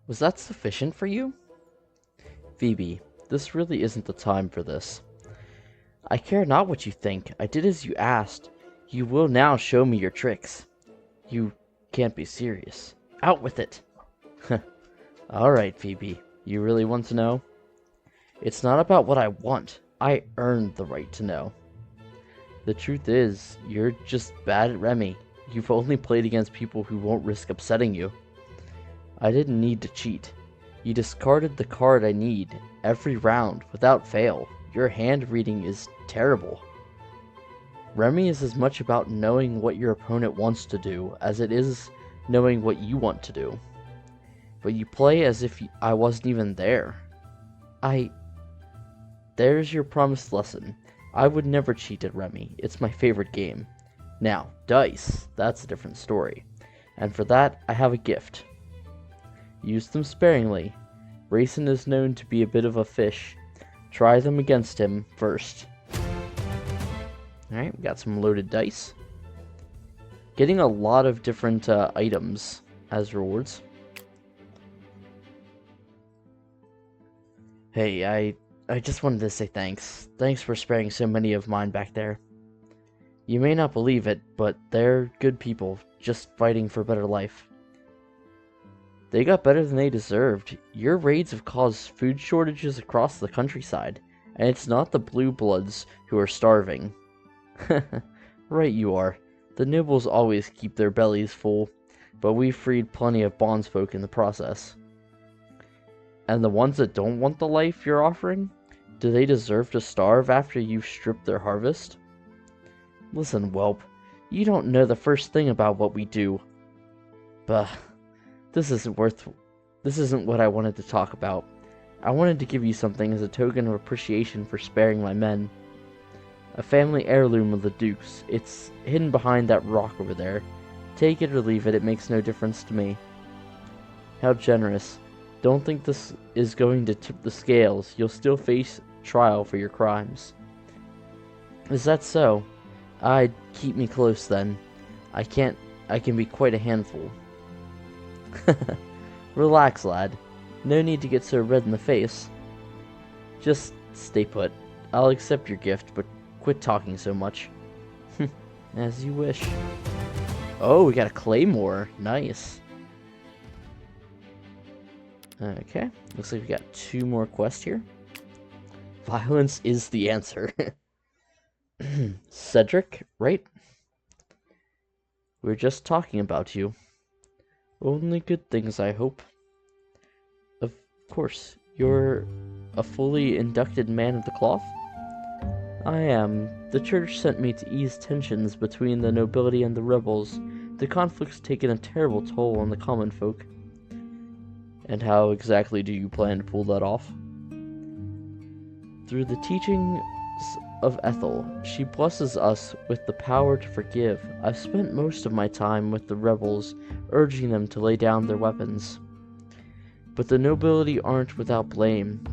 Was that sufficient for you? Phoebe, this really isn't the time for this. I care not what you think. I did as you asked. You will now show me your tricks. You can't be serious. Out with it! Alright, Phoebe. You really want to know? It's not about what I want. I earned the right to know. The truth is, you're just bad at Remy. You've only played against people who won't risk upsetting you. I didn't need to cheat. You discarded the card I need every round without fail. Your hand reading is terrible. Remy is as much about knowing what your opponent wants to do as it is knowing what you want to do. But you play as if I wasn't even there. There's your promised lesson. I would never cheat at Remy. It's my favorite game. Now, dice, that's a different story. And for that, I have a gift. Use them sparingly. Raisin is known to be a bit of a fish. Try them against him first. Alright, we got some loaded dice. Getting a lot of different items as rewards. Hey, I just wanted to say thanks. Thanks for sparing so many of mine back there. You may not believe it, but they're good people, just fighting for a better life. They got better than they deserved. Your raids have caused food shortages across the countryside, and it's not the blue bloods who are starving. Right you are. The nobles always keep their bellies full, but we freed plenty of bondsfolk in the process. And the ones that don't want the life you're offering? Do they deserve to starve after you've stripped their harvest? Listen, whelp, you don't know the first thing about what we do. Bah, this isn't what I wanted to talk about. I wanted to give you something as a token of appreciation for sparing my men. A family heirloom of the Duke's. It's hidden behind that rock over there. Take it or leave it, it makes no difference to me. How generous. Don't think this is going to tip the scales. You'll still face trial for your crimes. Is that so? I'd keep me close then. I can be quite a handful. Relax, lad. No need to get so red in the face. Just stay put. I'll accept your gift, but quit talking so much. As you wish. Oh, we got a claymore. Nice. Okay, looks like we got 2 more quests here. Violence is the answer. Cedric, right? We're just talking about you. Only good things, I hope. Of course, you're a fully inducted man of the cloth? I am. The church sent me to ease tensions between the nobility and the rebels. The conflict's taken a terrible toll on the common folk. And how exactly do you plan to pull that off? Through the teachings of Ethel, she blesses us with the power to forgive. I've spent most of my time with the rebels, urging them to lay down their weapons. But the nobility aren't without blame.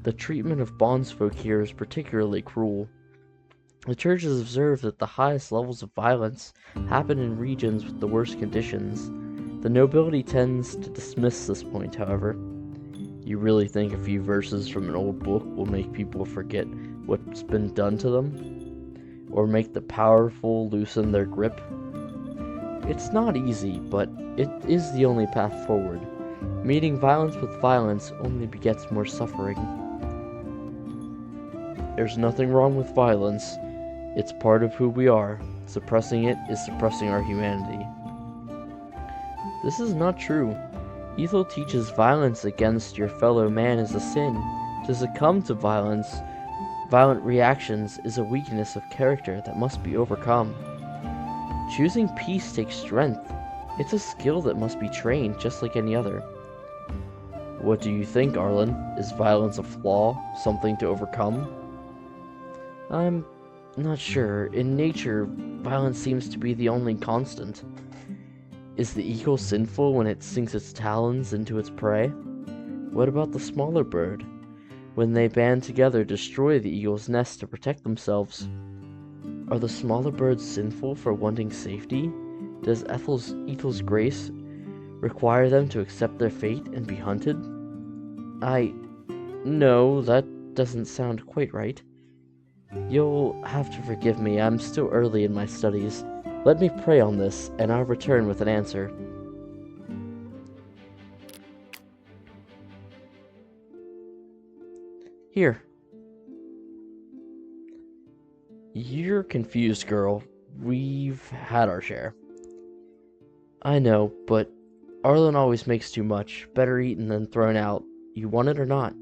The treatment of bondsfolk here is particularly cruel. The church has observed that the highest levels of violence happen in regions with the worst conditions. The nobility tends to dismiss this point, however. You really think a few verses from an old book will make people forget what's been done to them? Or make the powerful loosen their grip? It's not easy, but it is the only path forward. Meeting violence with violence only begets more suffering. There's nothing wrong with violence. It's part of who we are. Suppressing it is suppressing our humanity. This is not true. Ethel teaches violence against your fellow man is a sin. To succumb to violent reactions is a weakness of character that must be overcome. Choosing peace takes strength. It's a skill that must be trained just like any other. What do you think, Arlen? Is violence a flaw? Something to overcome? I'm not sure. In nature, violence seems to be the only constant. Is the eagle sinful when it sinks its talons into its prey? What about the smaller bird? When they band together, destroy the eagle's nest to protect themselves. Are the smaller birds sinful for wanting safety? Does Ethel's grace require them to accept their fate and be hunted? No, that doesn't sound quite right. You'll have to forgive me, I'm still early in my studies. Let me pray on this, and I'll return with an answer. Here. You're confused, girl. We've had our share. I know, but Arlen always makes too much. Better eaten than thrown out. You want it or not?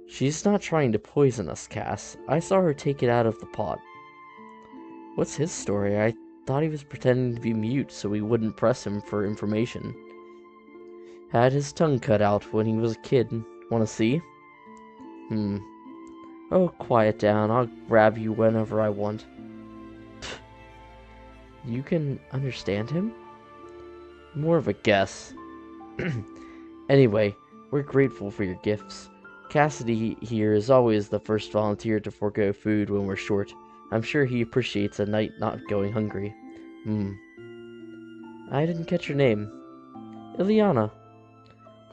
She's not trying to poison us, Cass. I saw her take it out of the pot. What's his story? I thought he was pretending to be mute so we wouldn't press him for information. Had his tongue cut out when he was a kid. Wanna see? Oh, quiet down. I'll grab you whenever I want. Pfft. You can understand him? More of a guess. Anyway, we're grateful for your gifts. Cassidy here is always the first volunteer to forego food when we're short. I'm sure he appreciates a night not going hungry. I didn't catch your name. Ileana.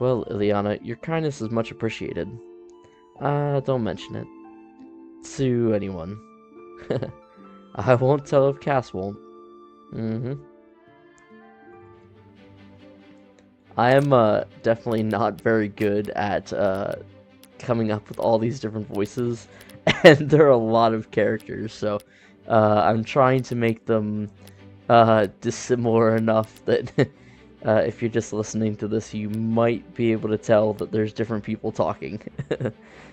Well, Ileana, your kindness is much appreciated. Don't mention it. To anyone. I won't tell if Cass won't. I am definitely not very good at coming up with all these different voices, and there are a lot of characters, so I'm trying to make them dissimilar enough that if you're just listening to this, you might be able to tell that there's different people talking.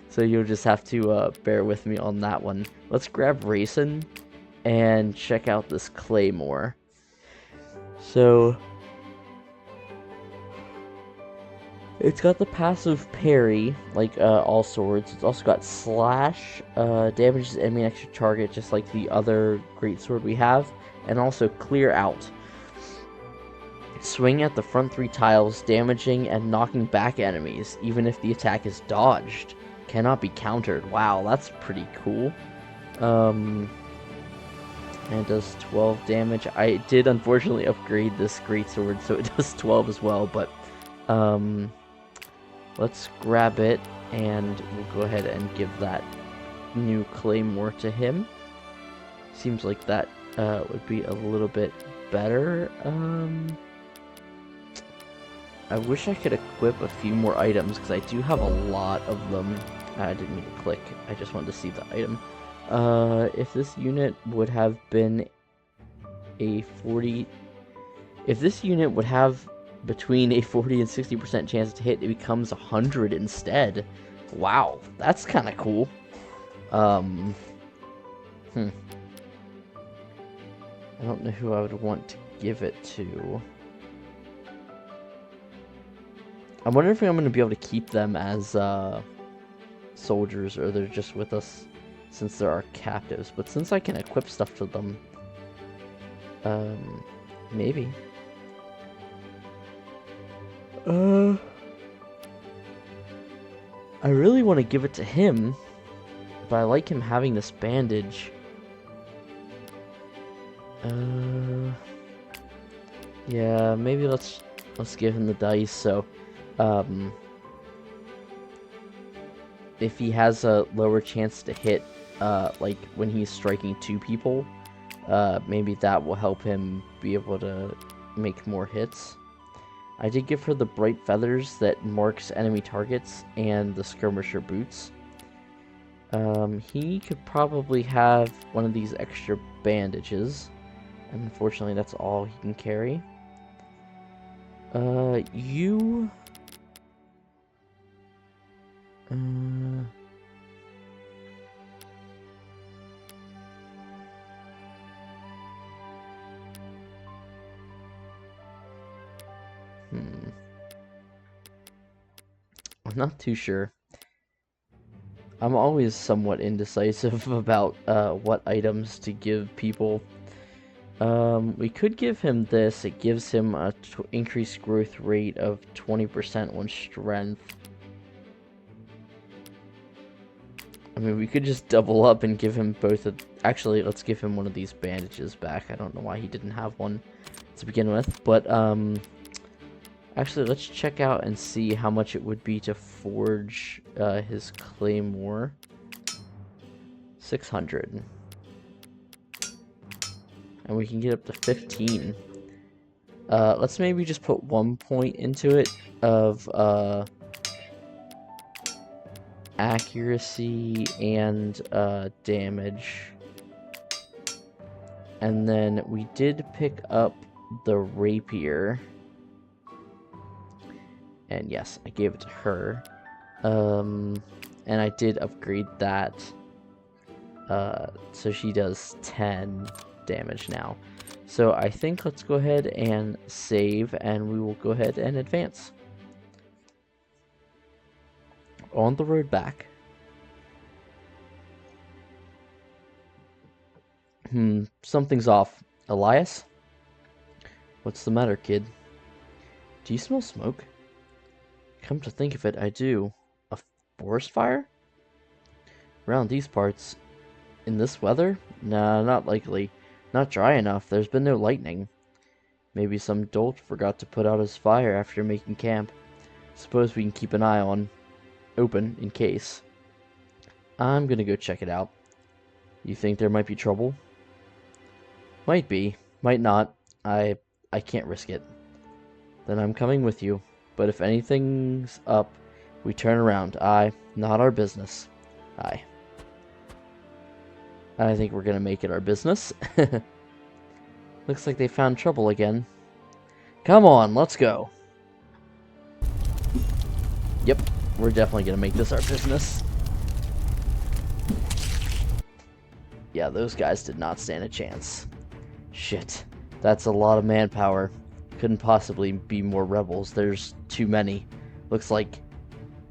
So you'll just have to bear with me on that one. Let's grab Raisin and check out this Claymore. So it's got the passive parry, like all swords. It's also got slash, damages enemy extra target, just like the other greatsword we have, and also clear out. Swing at the front 3 tiles, damaging and knocking back enemies, even if the attack is dodged. Cannot be countered. Wow, that's pretty cool. And it does 12 damage. I did unfortunately upgrade this greatsword, so it does 12 as well, but let's grab it, and we'll go ahead and give that new Claymore to him. Seems like that would be a little bit better. I wish I could equip a few more items, because I do have a lot of them. I didn't mean to click, I just wanted to see the item. If this unit would have been a 40... If this unit would have between a 40 and 60% chance to hit, it becomes 100 instead. Wow, that's kind of cool. I don't know who I would want to give it to. I'm wondering if I'm going to be able to keep them as soldiers, or they're just with us since they're our captives. But since I can equip stuff to them, maybe. I really want to give it to him, but I like him having this bandage. Yeah, maybe let's give him the dice. So, if he has a lower chance to hit, like when he's striking 2 people, maybe that will help him be able to make more hits. I did give her the bright feathers that marks enemy targets and the skirmisher boots. He could probably have one of these extra bandages. Unfortunately, that's all he can carry. You... I'm not too sure. I'm always somewhat indecisive about what items to give people. We could give him this. It gives him a increased growth rate of 20% on strength. I mean, we could just double up and give him both Actually, let's give him one of these bandages back. I don't know why he didn't have one to begin with, but actually, let's check out and see how much it would be to forge his claymore. 600. And we can get up to 15. Let's maybe just put 1 point into it of accuracy and damage. And then we did pick up the rapier. And yes, I gave it to her. And I did upgrade that. So she does 10 damage now. So I think let's go ahead and save, and we will go ahead and advance. On the road back. Something's off. Elias? What's the matter, kid? Do you smell smoke? Come to think of it, I do. A forest fire? Around these parts? In this weather? Nah, not likely. Not dry enough. There's been no lightning. Maybe some dolt forgot to put out his fire after making camp. Suppose we can keep an eye open in case. I'm gonna go check it out. You think there might be trouble? Might be. Might not. I can't risk it. Then I'm coming with you. But if anything's up, we turn around. Not our business. I think we're gonna make it our business. Looks like they found trouble again. Come on, let's go. Yep, we're definitely gonna make this our business. Yeah, those guys did not stand a chance. Shit, that's a lot of manpower. Couldn't possibly be more rebels. There's too many. Looks like...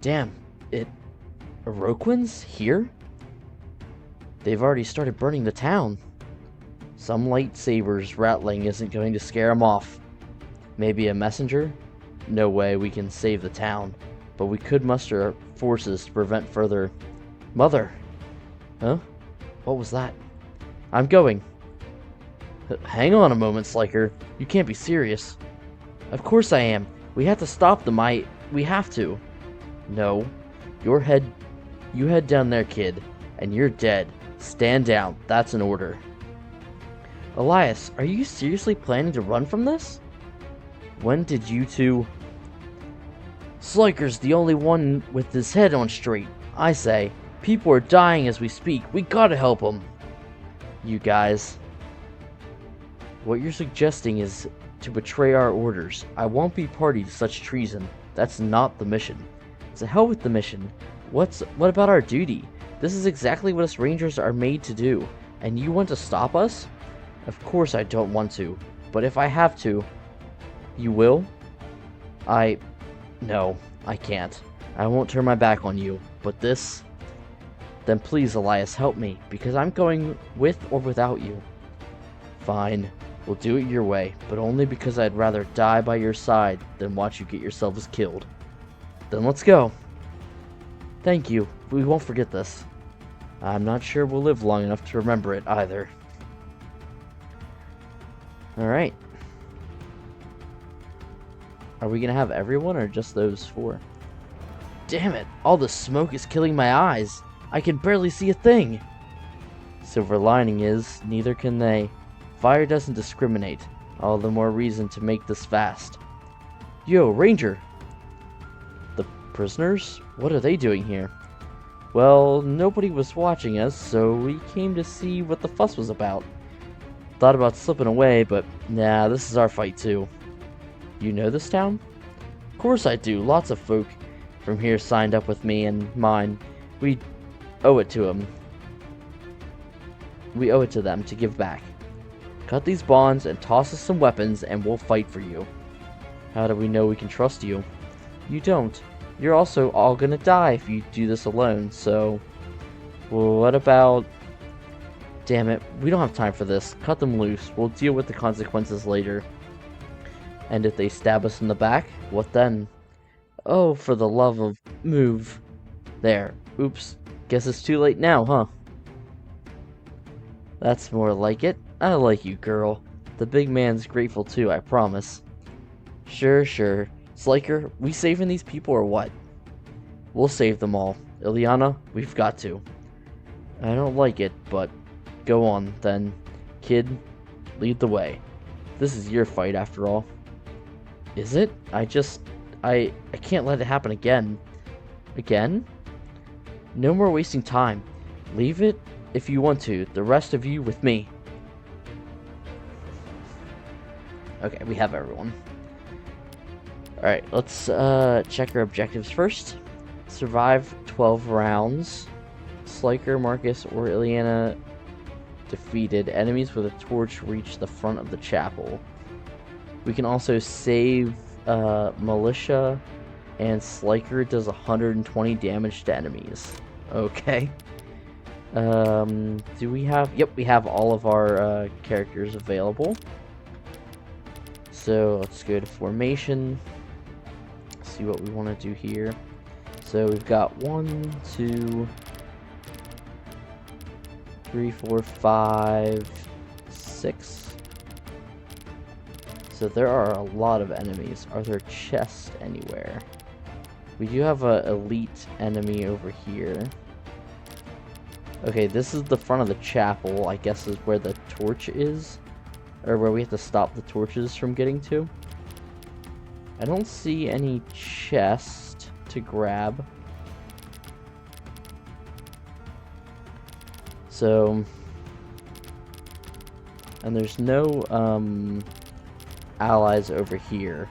Damn, Iroquois here? They've already started burning the town. Some lightsabers rattling isn't going to scare them off. Maybe a messenger? No way we can save the town, but we could muster forces to prevent further... Mother! Huh? What was that? I'm going. Hang on a moment, Sliker. You can't be serious. Of course I am. We have to stop them. We have to. No. You head down there, kid, and you're dead. Stand down. That's an order. Elias, are you seriously planning to run from this? When did you two... Sliker's the only one with his head on straight. I say, people are dying as we speak. We gotta help them. You guys... What you're suggesting is to betray our orders. I won't be party to such treason. That's not the mission. To hell with the mission. What about our duty? This is exactly what us Rangers are made to do. And you want to stop us? Of course I don't want to. But if I have to... You will? No, I can't. I won't turn my back on you. But this... Then please, Elias, help me. Because I'm going with or without you. Fine. We'll do it your way. But only because I'd rather die by your side than watch you get yourselves killed. Then let's go. Thank you. We won't forget this. I'm not sure we'll live long enough to remember it either. Alright. Are we gonna have everyone or just those four? Damn it! All the smoke is killing my eyes! I can barely see a thing! Silver lining is, neither can they. Fire doesn't discriminate. All the more reason to make this fast. Yo, Ranger! The prisoners? What are they doing here? Well, nobody was watching us, so we came to see what the fuss was about. Thought about slipping away, but nah, this is our fight too. You know this town? Of course I do. Lots of folk from here signed up with me and mine. We owe it to them. We owe it to them to give back. Cut these bonds and toss us some weapons and we'll fight for you. How do we know we can trust you? You don't. You're also all gonna die if you do this alone, so... Well, what about... Damn it, we don't have time for this. Cut them loose. We'll deal with the consequences later. And if they stab us in the back, what then? Oh, for the love of... Move. There. Oops. Guess it's too late now, huh? That's more like it. I like you, girl. The big man's grateful too, I promise. Sure, sure. Sliker, we saving these people or what? We'll save them all. Ileana, we've got to. I don't like it, but go on, then. Kid, lead the way. This is your fight, after all. Is it? I can't let it happen again. Again? No more wasting time. Leave it if you want to. The rest of you with me. Okay, we have everyone. Alright, let's check our objectives first. Survive 12 rounds. Sliker, Marcus, or Ileana defeated. Enemies with a torch reach the front of the chapel. We can also save militia, and Sliker does 120 damage to enemies. Okay. Do we have... Yep, we have all of our characters available. So let's go to formation. See what we want to do here. So we've got 1, 2, 3, 4, 5, 6. So there are a lot of enemies. Are there chests anywhere? We do have an elite enemy over here. Okay, this is the front of the chapel, I guess is where the torch is. Or where we have to stop the torches from getting to. I don't see any chest to grab. So... And there's no, allies over here.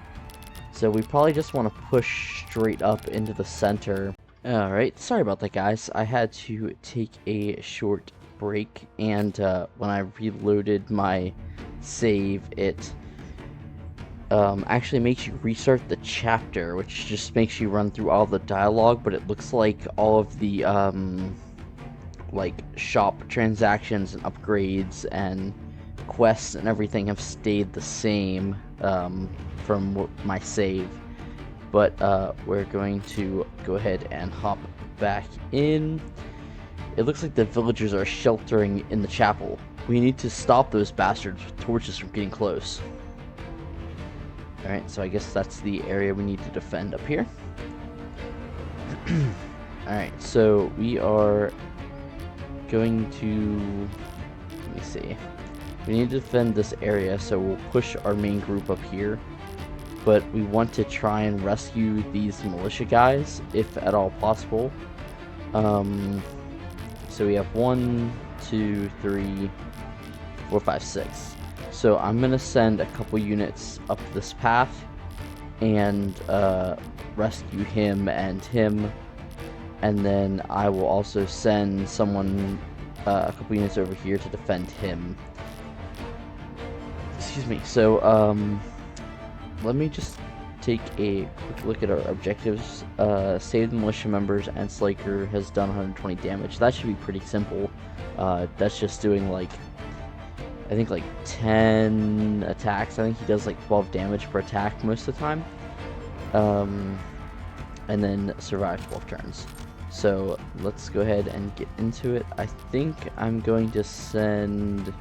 So we probably just want to push straight up into the center. Alright, sorry about that, guys. I had to take a short break, and when I reloaded my save, it actually makes you restart the chapter, which just makes you run through all the dialogue, but it looks like all of the like shop transactions and upgrades and quests and everything have stayed the same from my save. But we're going to go ahead and hop back in. It looks like the villagers are sheltering in the chapel. We need to stop those bastards with torches from getting close. Alright, so I guess that's the area we need to defend up here. Alright, so we are going to... Let me see. We need to defend this area, so we'll push our main group up here. But we want to try and rescue these militia guys, if at all possible. So we have 1, 2, 3, 4, 5, 6. So I'm going to send a couple units up this path and rescue him and him. And then I will also send someone, a couple units over here to defend him. Excuse me. So, let me just take a quick look at our objectives. Save the militia members, and Sliker has done 120 damage. That should be pretty simple. That's just doing like, I think like 10 attacks. I think he does like 12 damage per attack most of the time. And then survive 12 turns. So let's go ahead and get into it. I think I'm going to send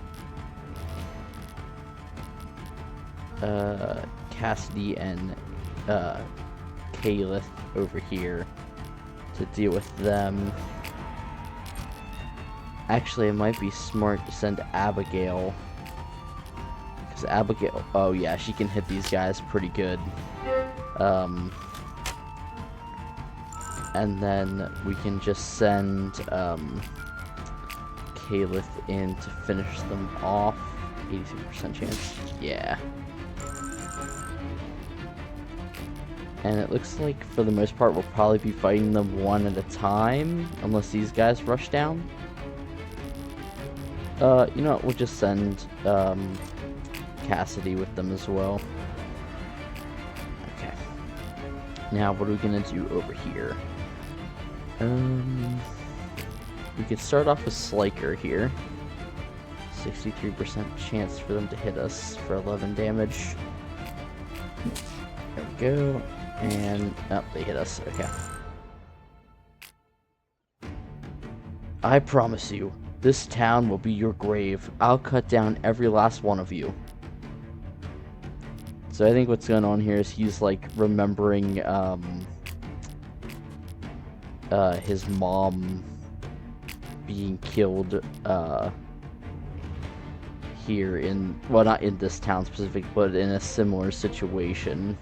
Cassidy and Caliph over here to deal with them. Actually, it might be smart to send Abigail, because Abigail, oh yeah, she can hit these guys pretty good. And then we can just send Caliph in to finish them off. 86% chance. Yeah. And it looks like, for the most part, we'll probably be fighting them one at a time, unless these guys rush down. You know what, we'll just send Cassidy with them as well. Okay. Now, what are we gonna do over here? We could start off with Sliker here. 63% chance for them to hit us for 11 damage. There we go. And, oh, they hit us. Okay. I promise you, This town will be your grave. I'll cut down every last one of you. So I think what's going on here is he's like remembering his mom being killed here in, well, not in this town specific, but in a similar situation.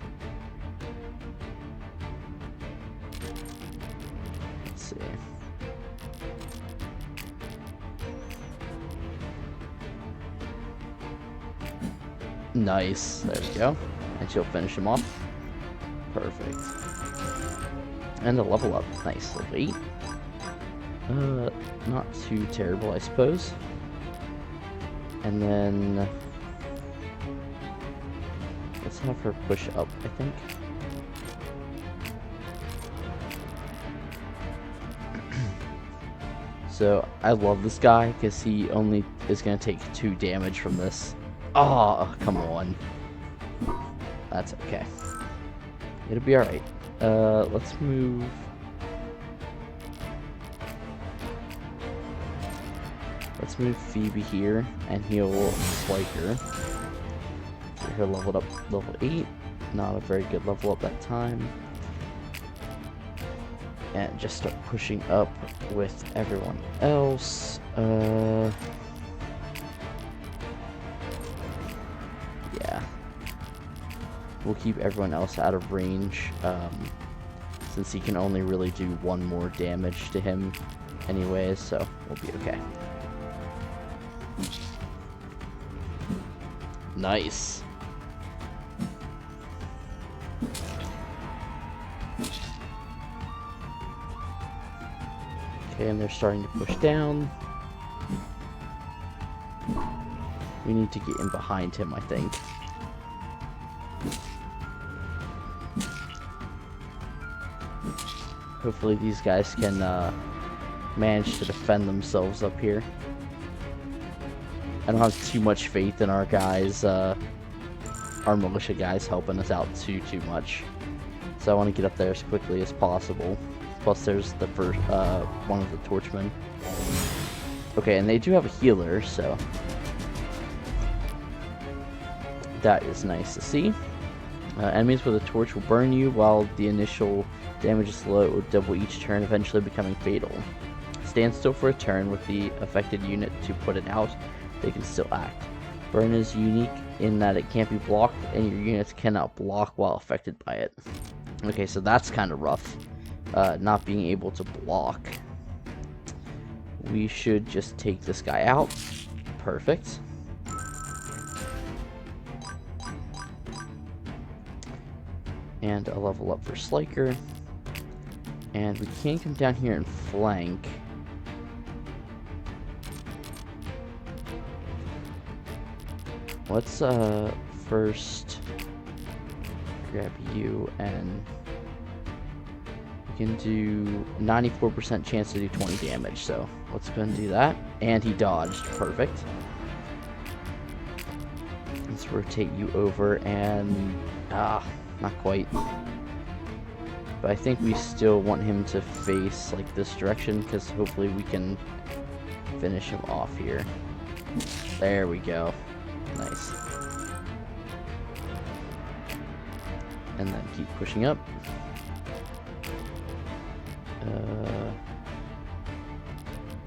Let's see. Nice. There we go. And she'll finish him off. Perfect. And a level up. Nice. Level 8. Not too terrible, I suppose. And then let's have her push up, I think. So I love this guy because he only is going to take 2 damage from this. Oh, come on. That's okay. It'll be alright. Let's move. Let's move Phoebe here and heal Sliker. Get her leveled up level 8. Not a very good level up that time. And just start pushing up with everyone else. Yeah. We'll keep everyone else out of range, since he can only really do 1 more damage to him anyways, so we'll be okay. Nice. Okay, and they're starting to push down. We need to get in behind him, I think. Hopefully these guys can manage to defend themselves up here. I don't have too much faith in our guys, our militia guys helping us out too much. So I want to get up there as quickly as possible. Plus there's the first, one of the torchmen. Okay, and they do have a healer, so that is nice to see. Enemies with a torch will burn you while the initial damage is low. It will double each turn, eventually becoming fatal. Stand still for a turn with the affected unit to put it out. They can still act. Burn is unique in that it can't be blocked, and your units cannot block while affected by it. Okay, so that's kind of rough. Not being able to block. We should just take this guy out. Perfect. And a level up for Sliker. And we can come down here and flank. Let's first grab you, and we can do 94% chance to do 20 damage, so let's go ahead and do that. And he dodged. Perfect. Let's rotate you over, and not quite. But I think we still want him to face like this direction, because hopefully we can finish him off here. There we go. Nice. And then keep pushing up.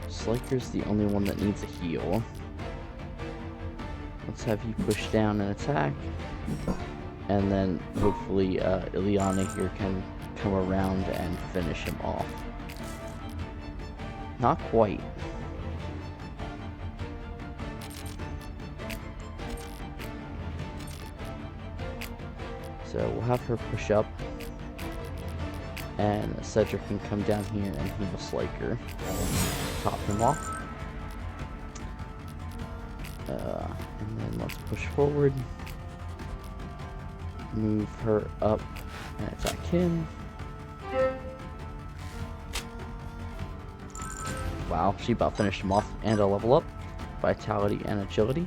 Sliker's the only one that needs a heal. Let's have you push down and attack. And then hopefully Ileana here can come around and finish him off. Not quite. So we'll have her push up, and Cedric can come down here and heal Sliker. Top him off. And then let's push forward. Move her up and attack him. Wow, she about finished him off, and a level up. Vitality and agility.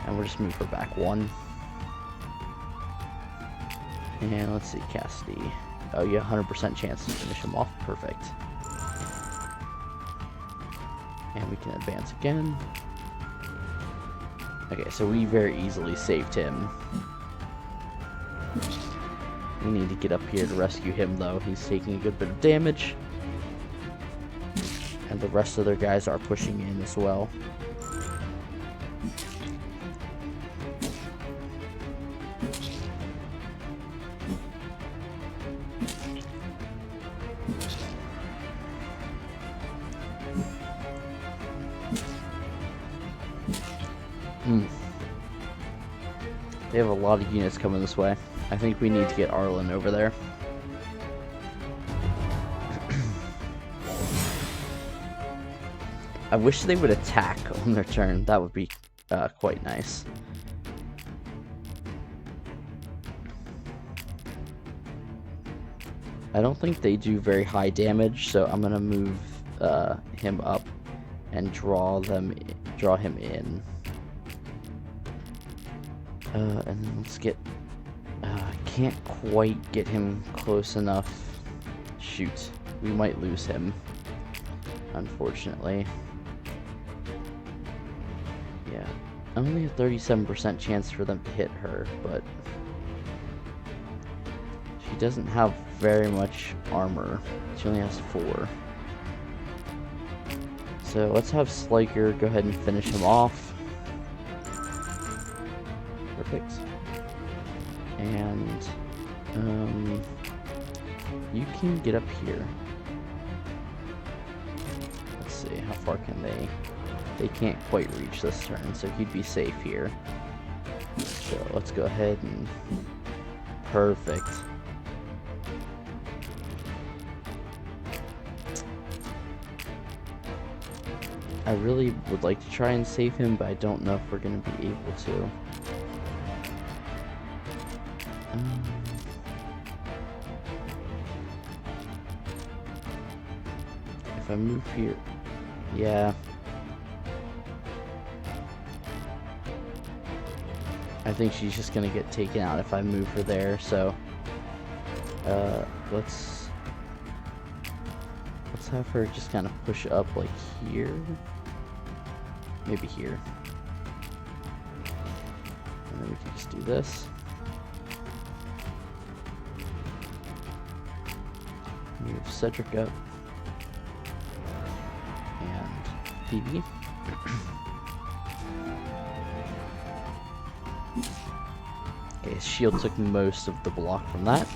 And we'll just move her back 1. And let's see, Cassidy. Oh yeah, 100% chance to finish him off. Perfect. And we can advance again. Okay, so we very easily saved him. We need to get up here to rescue him, though. He's taking a good bit of damage. And the rest of their guys are pushing in as well. They have a lot of units coming this way. I think we need to get Arlen over there. I wish they would attack on their turn. That would be quite nice. I don't think they do very high damage, so I'm gonna move him up and draw him in. And then let's get. Can't quite get him close enough. Shoot, we might lose him, unfortunately. Yeah, only a 37% chance for them to hit her, but she doesn't have very much armor. She only has 4. So let's have Sliker go ahead and finish him off. Perfect. And you can get up here. Let's see, how far can they? They can't quite reach this turn, so he'd be safe here. So let's go ahead and perfect. I really would like to try and save him, but I don't know if we're going to be able to. If I move here, yeah. I think she's just gonna get taken out if I move her there, so let's have her just kind of push up like here. Maybe here. And then we can just do this. Move Cedric up. And Phoebe. Okay, his shield took most of the block from that.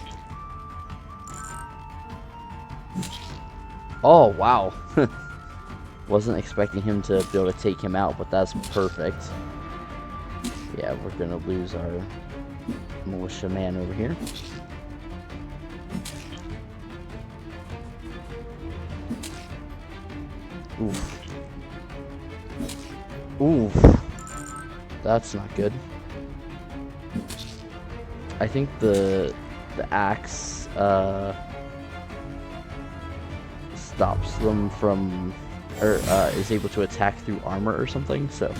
Oh, wow. Wasn't expecting him to be able to take him out, but that's perfect. Yeah, we're gonna lose our militia man over here. Oof. Oof. That's not good. I think the axe stops them from, or is able to attack through armor or something, so.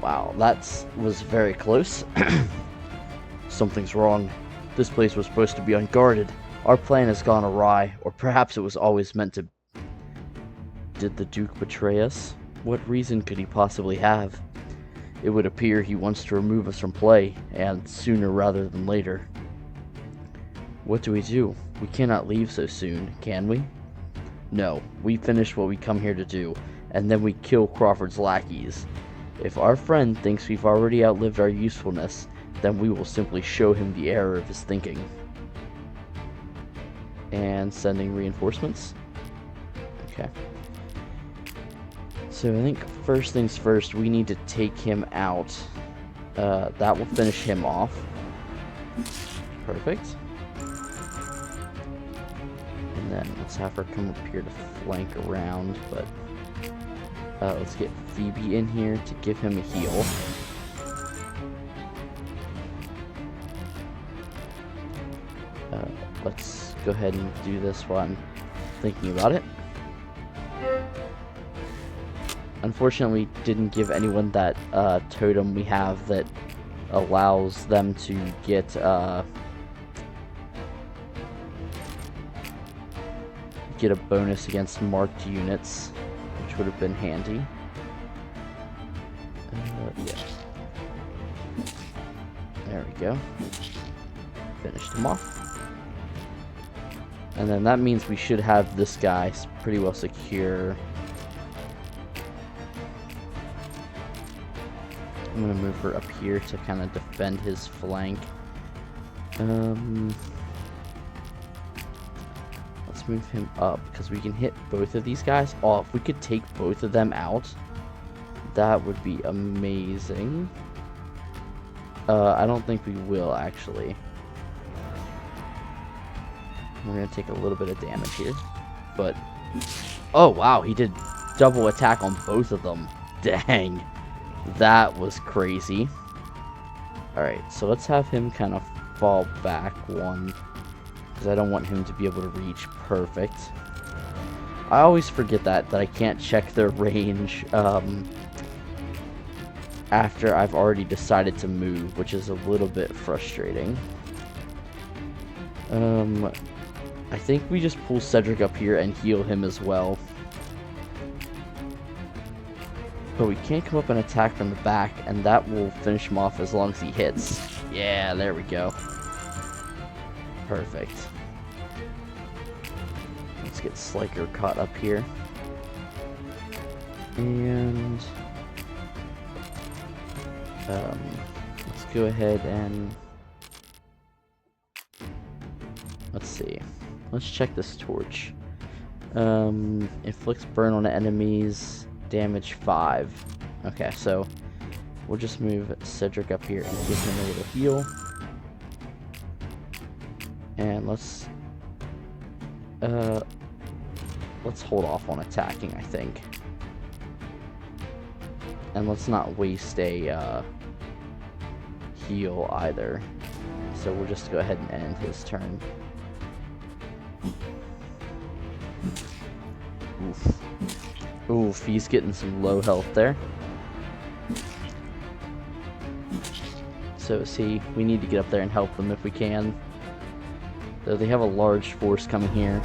Wow, that was very close. Something's wrong. This place was supposed to be unguarded. Our plan has gone awry, or perhaps it was always meant to. Did the Duke betray us? What reason could he possibly have? It would appear he wants to remove us from play, and sooner rather than later. What do? We cannot leave so soon, can we? No, we finish what we come here to do, and then we kill Crawford's lackeys. If our friend thinks we've already outlived our usefulness, then we will simply show him the error of his thinking. And sending reinforcements? Okay. So I think first things first, we need to take him out. That will finish him off. Perfect. And then let's have her come up here to flank around, but let's get Phoebe in here to give him a heal. Let's go ahead and do this while I'm thinking about it. Unfortunately, we didn't give anyone that totem we have that allows them to get a bonus against marked units. which would have been handy. Yeah. There we go. Finished him off. And then that means we should have this guy pretty well secure. I'm going to move her up here to kind of defend his flank. Let's move him up because we can hit both of these guys. Oh, if we could take both of them out, that would be amazing. I don't think we will, actually. We're going to take a little bit of damage here. But, oh wow, he did double attack on both of them. Dang. That was crazy. Alright, so let's have him kind of fall back one, because I don't want him to be able to reach perfect. I always forget that I can't check their range after I've already decided to move, which is a little bit frustrating. I think we just pull Cedric up here and heal him as well. But we can't come up and attack from the back, and that will finish him off as long as he hits. Yeah, there we go. Perfect. Let's get Sliker caught up here. And let's go ahead and let's see. Let's check this torch. Inflicts burn on enemies. Damage 5. Okay, so we'll just move Cedric up here and give him a little heal. And let's hold off on attacking, I think. And let's not waste a heal either. So we'll just go ahead and end his turn. Oof. Oof, he's getting some low health there. So see, we need to get up there and help them if we can. Though they have a large force coming here.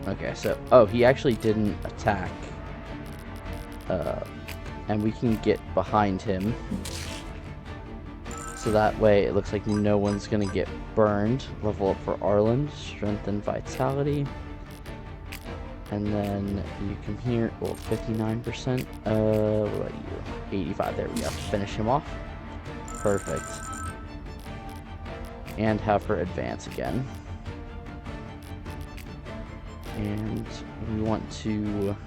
Okay, so, oh, he actually didn't attack. And we can get behind him. So that way it looks like no one's gonna get burned. Level up for Arlen, strength and vitality. And then you come here, well, 59%. What about you? 85, there we go. Finish him off. Perfect. And have her advance again. And we want to...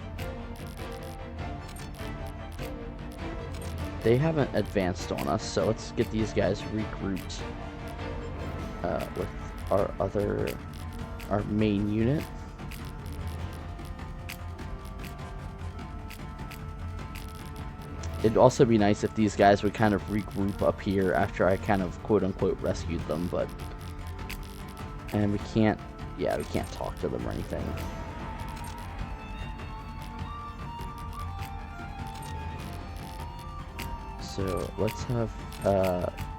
They haven't advanced on us, so let's get these guys regrouped with our main unit. It'd also be nice if these guys would kind of regroup up here after I kind of quote-unquote rescued them, but... And we can't... Yeah, we can't talk to them or anything. So let's have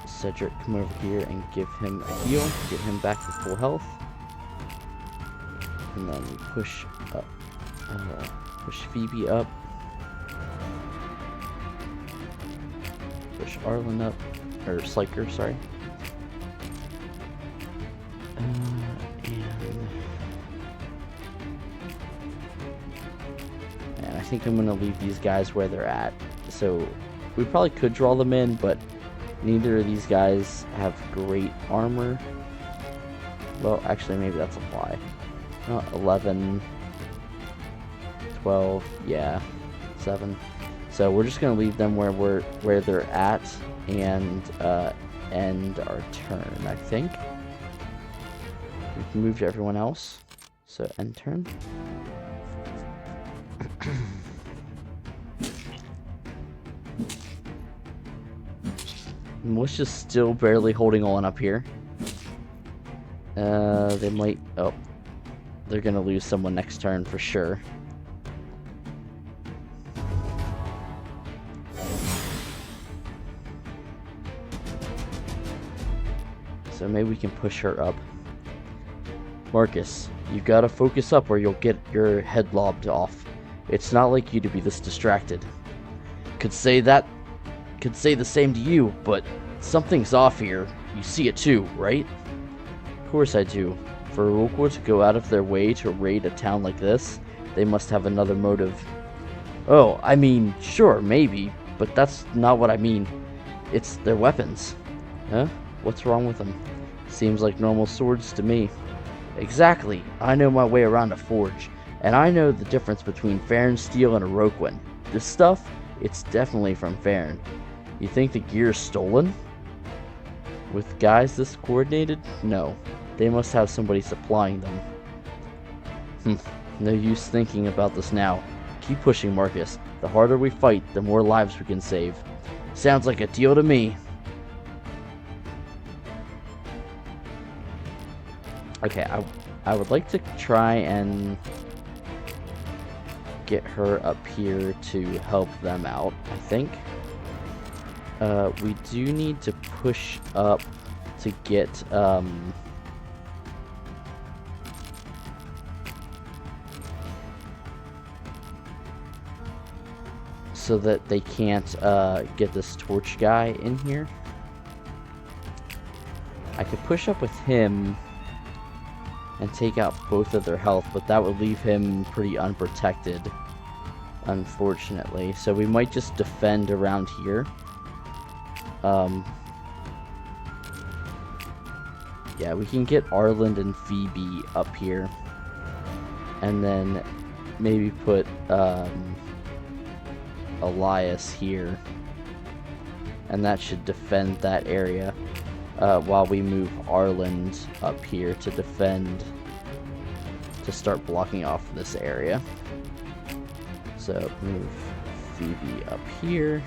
Cedric come over here and give him a heal, get him back to full health, and then push up, push Phoebe up, push Arlen up, or Sliker, sorry. And I think I'm gonna leave these guys where they're at. So we probably could draw them in, but neither of these guys have great armor. Well, actually, maybe that's a lie. 11, 12, yeah, 7. So we're just gonna leave them where they're at and end our turn. I think we've moved everyone else, so end turn. Melicia's still barely holding on up here. They might... Oh. They're gonna lose someone next turn for sure. So maybe we can push her up. Marcus, you gotta focus up or you'll get your head lobbed off. It's not like you to be this distracted. Could say the same to you, but something's off here. You see it too, right? Of course I do. For Urukwa to go out of their way to raid a town like this, they must have another motive. Oh, I mean, sure, maybe, but that's not what I mean. It's their weapons. Huh? What's wrong with them? Seems like normal swords to me. Exactly. I know my way around a forge, and I know the difference between Farron steel and Oroquin. This stuff, it's definitely from Farron. You think the gear's stolen? With guys this coordinated? No. They must have somebody supplying them. No use thinking about this now. Keep pushing, Marcus. The harder we fight, the more lives we can save. Sounds like a deal to me. Okay, I would like to try and get her up here to help them out, I think. We do need to push up to get, so that they can't, get this torch guy in here. I could push up with him and take out both of their health, but that would leave him pretty unprotected, unfortunately. So we might just defend around here. Yeah, we can get Arland and Phoebe up here, and then maybe put Elias here, and that should defend that area. While we move Arland up here to defend, to start blocking off this area. So move Phoebe up here,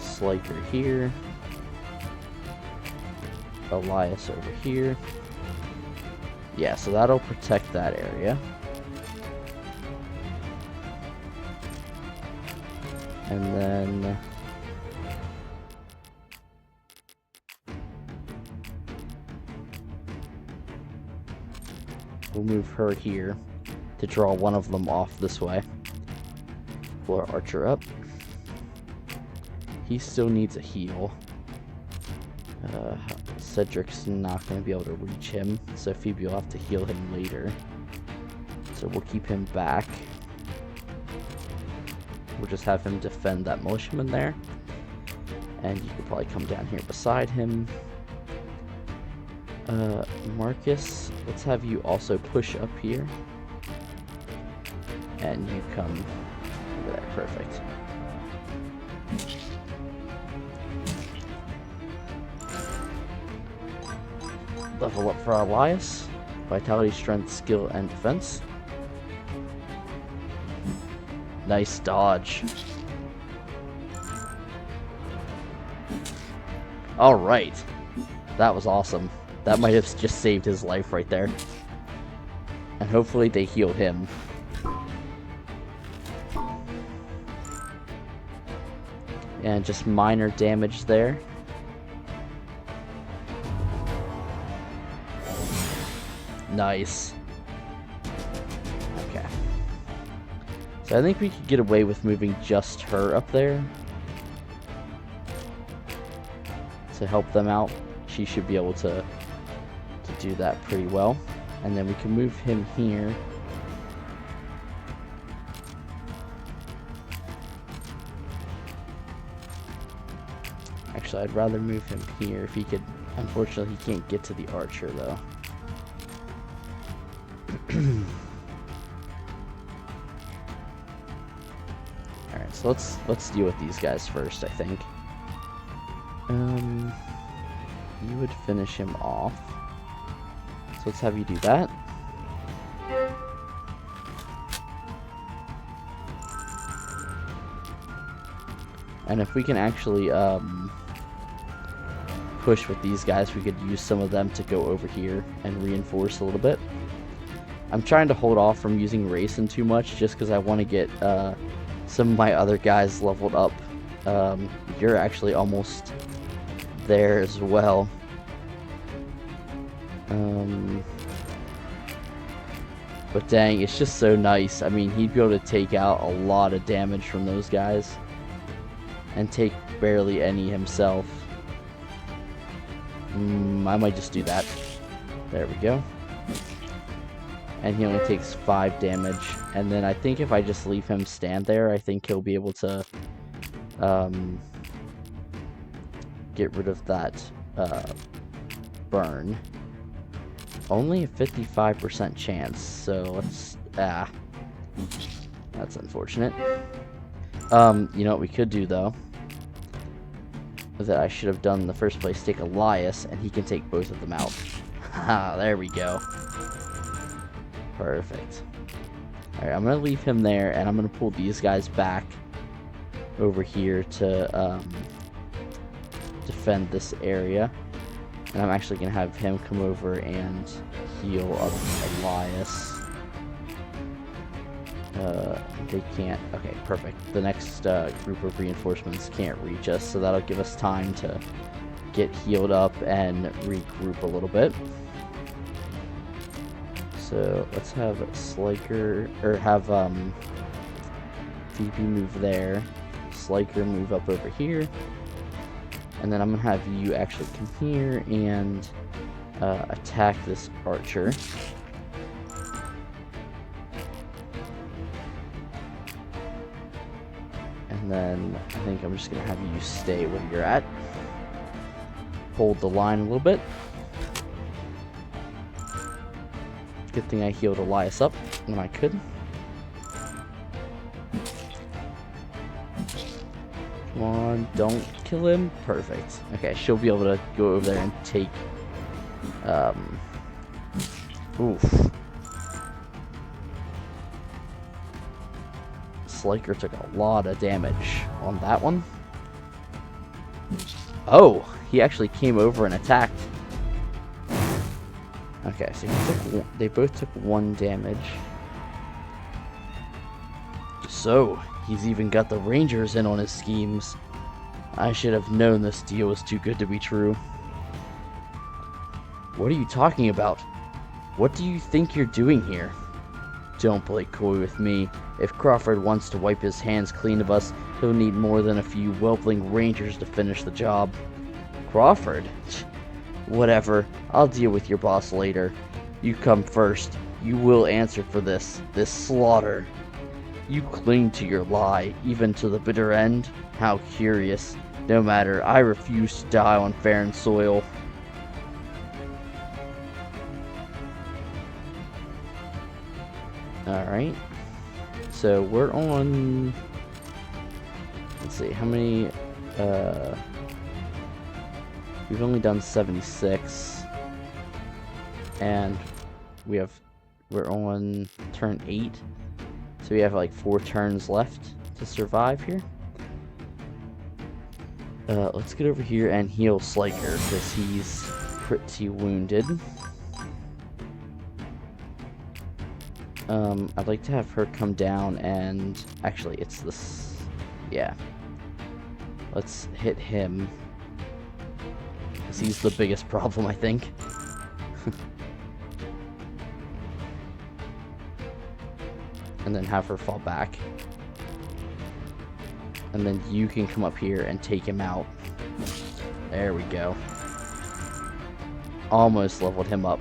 Sliker here, Elias over here. Yeah, so that'll protect that area. And then we'll move her here to draw one of them off this way. Pull our archer up. He still needs a heal. Cedric's not going to be able to reach him, so Phoebe will have to heal him later. So we'll keep him back. We'll just have him defend that militiaman there. And you could probably come down here beside him. Marcus, let's have you also push up here. And you come over there. Perfect. Level up for Elias. Vitality, strength, skill, and defense. Nice dodge. Alright. That was awesome. That might have just saved his life right there. And hopefully they heal him. And just minor damage there. Nice. Okay. So I think we could get away with moving just her up there to help them out. She should be able to do that pretty well. And then we can move him here. Actually, I'd rather move him here if he could. Unfortunately, he can't get to the archer though. Alright, so let's deal with these guys first, I think. You would finish him off. So let's have you do that. And if we can actually push with these guys, we could use some of them to go over here and reinforce a little bit. I'm trying to hold off from using Racing too much just because I want to get some of my other guys leveled up. You're actually almost there as well. But dang, it's just so nice. I mean, he'd be able to take out a lot of damage from those guys. And take barely any himself. I might just do that. There we go. And he only takes 5 damage. And then I think if I just leave him stand there, I think he'll be able to get rid of that burn. Only a 55% chance, so let's... that's unfortunate. You know what we could do, though? That I should have done in the first place, take Elias, and he can take both of them out. Haha, there we go. Perfect. Alright, I'm going to leave him there, and I'm going to pull these guys back over here to defend this area. And I'm actually going to have him come over and heal up Elias. They can't. Okay, perfect. The next group of reinforcements can't reach us, so that'll give us time to get healed up and regroup a little bit. So let's have Sliker, or have DP move there, Sliker move up over here, and then I'm gonna have you actually come here and attack this archer. And then I think I'm just going to have you stay where you're at. Hold the line a little bit. Good thing I healed Elias up when I could. Come on, don't kill him. Perfect. Okay, she'll be able to go over there and take... oof. Sliker took a lot of damage on that one. Oh, he actually came over and attacked. Okay, so they both took 1 damage. So, he's even got the Rangers in on his schemes. I should have known this deal was too good to be true. What are you talking about? What do you think you're doing here? Don't play coy with me. If Crawford wants to wipe his hands clean of us, he'll need more than a few whelpling Rangers to finish the job. Crawford? Whatever. I'll deal with your boss later. You come first. You will answer for this slaughter. You cling to your lie, even to the bitter end? How curious. No matter, I refuse to die on barren soil. Alright. So we're on... Let's see, how many... we've only done 76. And we're on turn 8. So we have like 4 turns left to survive here. Let's get over here and heal Sliker, because he's pretty wounded. I'd like to have her come down and... Actually, it's this... Yeah. Let's hit him. Because he's the biggest problem, I think. And then have her fall back. And then you can come up here and take him out. There we go. Almost leveled him up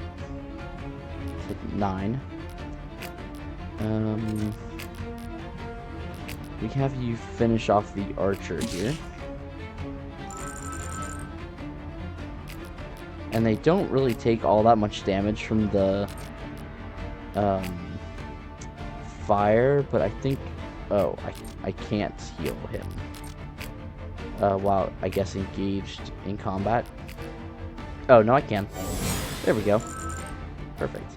to 9. We have you finish off the archer here. And they don't really take all that much damage from the fire, but I think... Oh, I can't heal him. While, I guess, engaged in combat. Oh, no, I can. There we go. Perfect.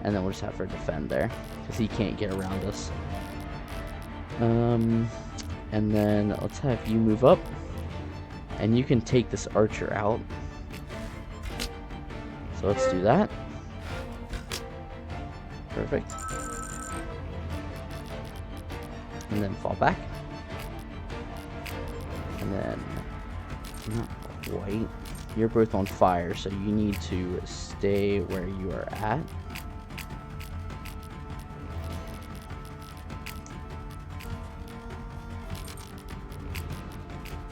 And then we'll just have her defend there, because he can't get around us. And then let's have you move up. And you can take this archer out. So let's do that. Perfect. And then fall back. And then... white. You're both on fire, so you need to stay where you are at.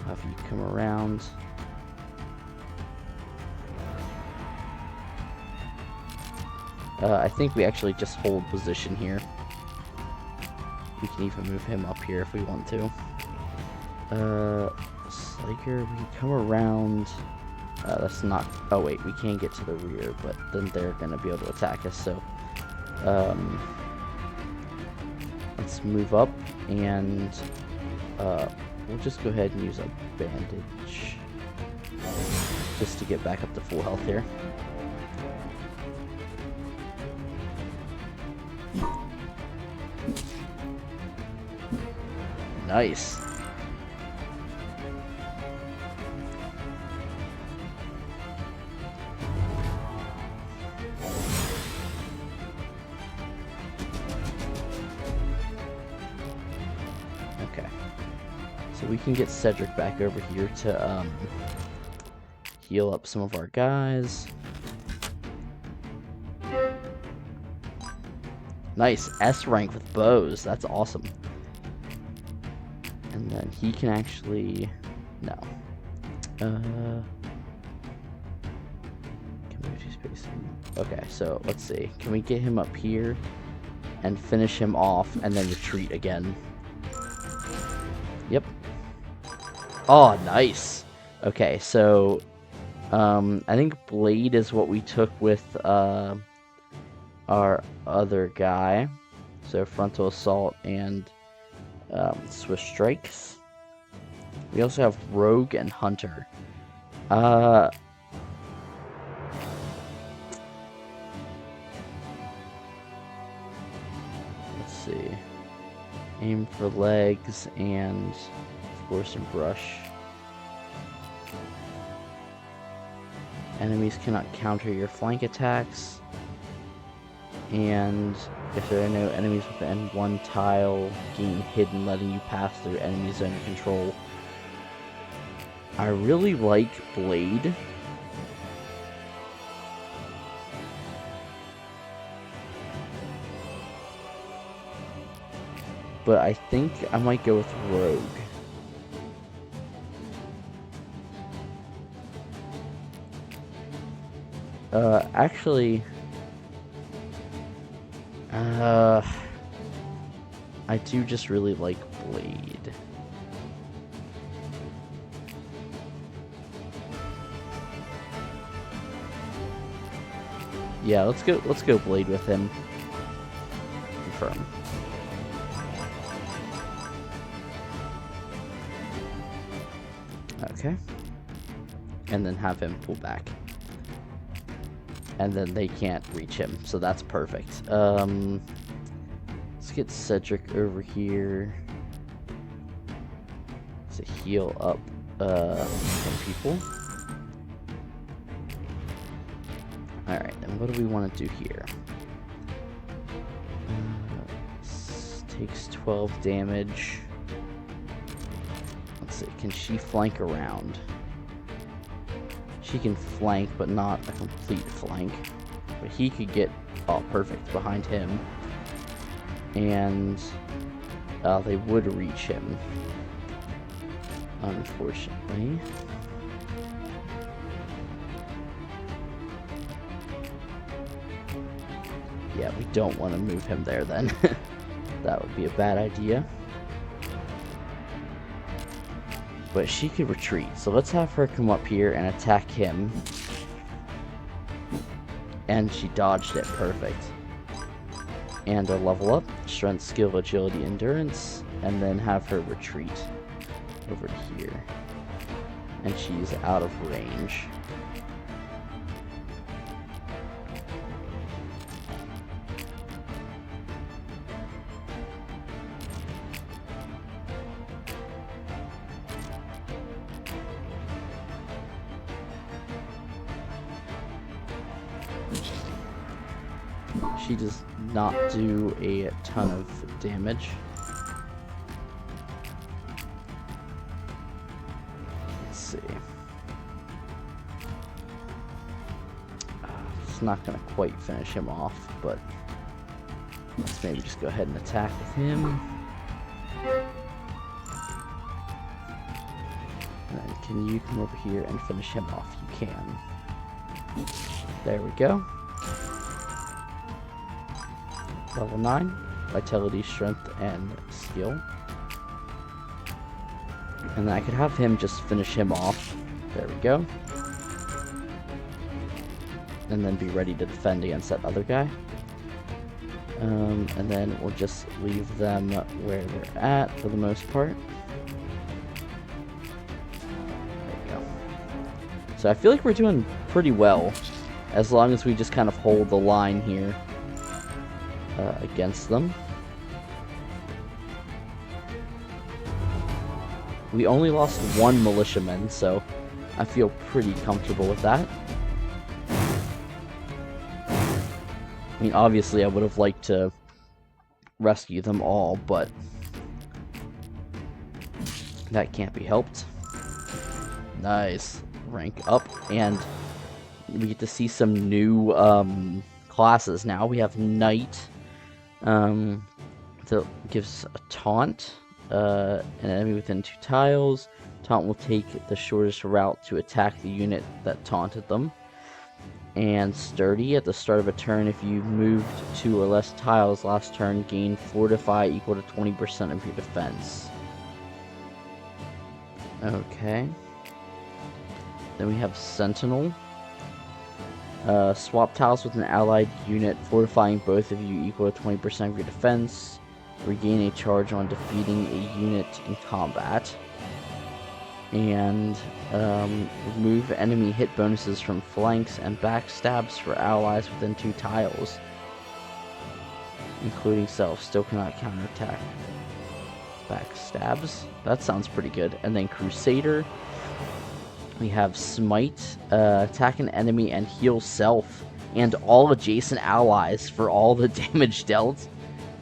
Have you come around. I think we actually just hold position here. We can even move him up here if we want to. Slaker, we can come around. That's not... Oh, wait, we can get to the rear, but then they're going to be able to attack us, so... let's move up, and... we'll just go ahead and use a bandage. Just to get back up to full health here. Nice. Okay. So we can get Cedric back over here to heal up some of our guys. Nice. S rank with bows. That's awesome. And then he can actually... No. Can move to space. Okay, so let's see. Can we get him up here and finish him off and then retreat again? Yep. Oh, nice. Okay, so I think Blade is what we took with our other guy. So frontal assault and Swift strikes. We also have Rogue and Hunter. Let's see. Aim for legs and, of course, in brush. Enemies cannot counter your flank attacks. And if there are no enemies within one tile, gain hidden, letting you pass through enemies under control. I really like Blade. But I think I might go with Rogue. Actually... I do just really like Blade. Yeah, let's go Blade with him. Confirm. Okay. And then have him pull back. And then they can't reach him, so that's perfect. Let's get Cedric over here to heal up some people. Alright, and what do we want to do here? Takes 12 damage. Let's see, can she flank around? She can flank, but not a complete flank. But he could get, oh, perfect, behind him. And they would reach him, unfortunately. Yeah, we don't want to move him there then. That would be a bad idea. But she could retreat, so let's have her come up here and attack him. And she dodged it, perfect. And a level up, strength, skill, agility, endurance, and then have her retreat over to here. And she's out of range. She does not do a ton of damage. Let's see. not going to quite finish him off, but let's maybe just go ahead and attack with him. And then can you come over here and finish him off? You can. There we go. Level 9. Vitality, strength, and skill. And then I could have him just finish him off. There we go. And then be ready to defend against that other guy. And then we'll just leave them where they're at for the most part. There we go. So I feel like we're doing pretty well, as long as we just kind of hold the line here against them. We only lost one militiaman, so I feel pretty comfortable with that. I mean, obviously I would have liked to rescue them all, but that can't be helped. Nice. Rank up, and we get to see some new classes now. We have Knight, that gives a taunt. An enemy within 2 tiles. Taunt will take the shortest route to attack the unit that taunted them. And Sturdy, at the start of a turn, if you moved 2 or less tiles last turn, gain Fortify equal to 20% of your defense. Okay. Then we have Sentinel. Swap tiles with an allied unit, fortifying both of you equal to 20% of your defense. Regain a charge on defeating a unit in combat. And remove enemy hit bonuses from flanks and backstabs for allies within 2 tiles, including self. Still cannot counterattack backstabs. That sounds pretty good. And then Crusader. We have Smite. Attack an enemy and heal self and all adjacent allies for all the damage dealt.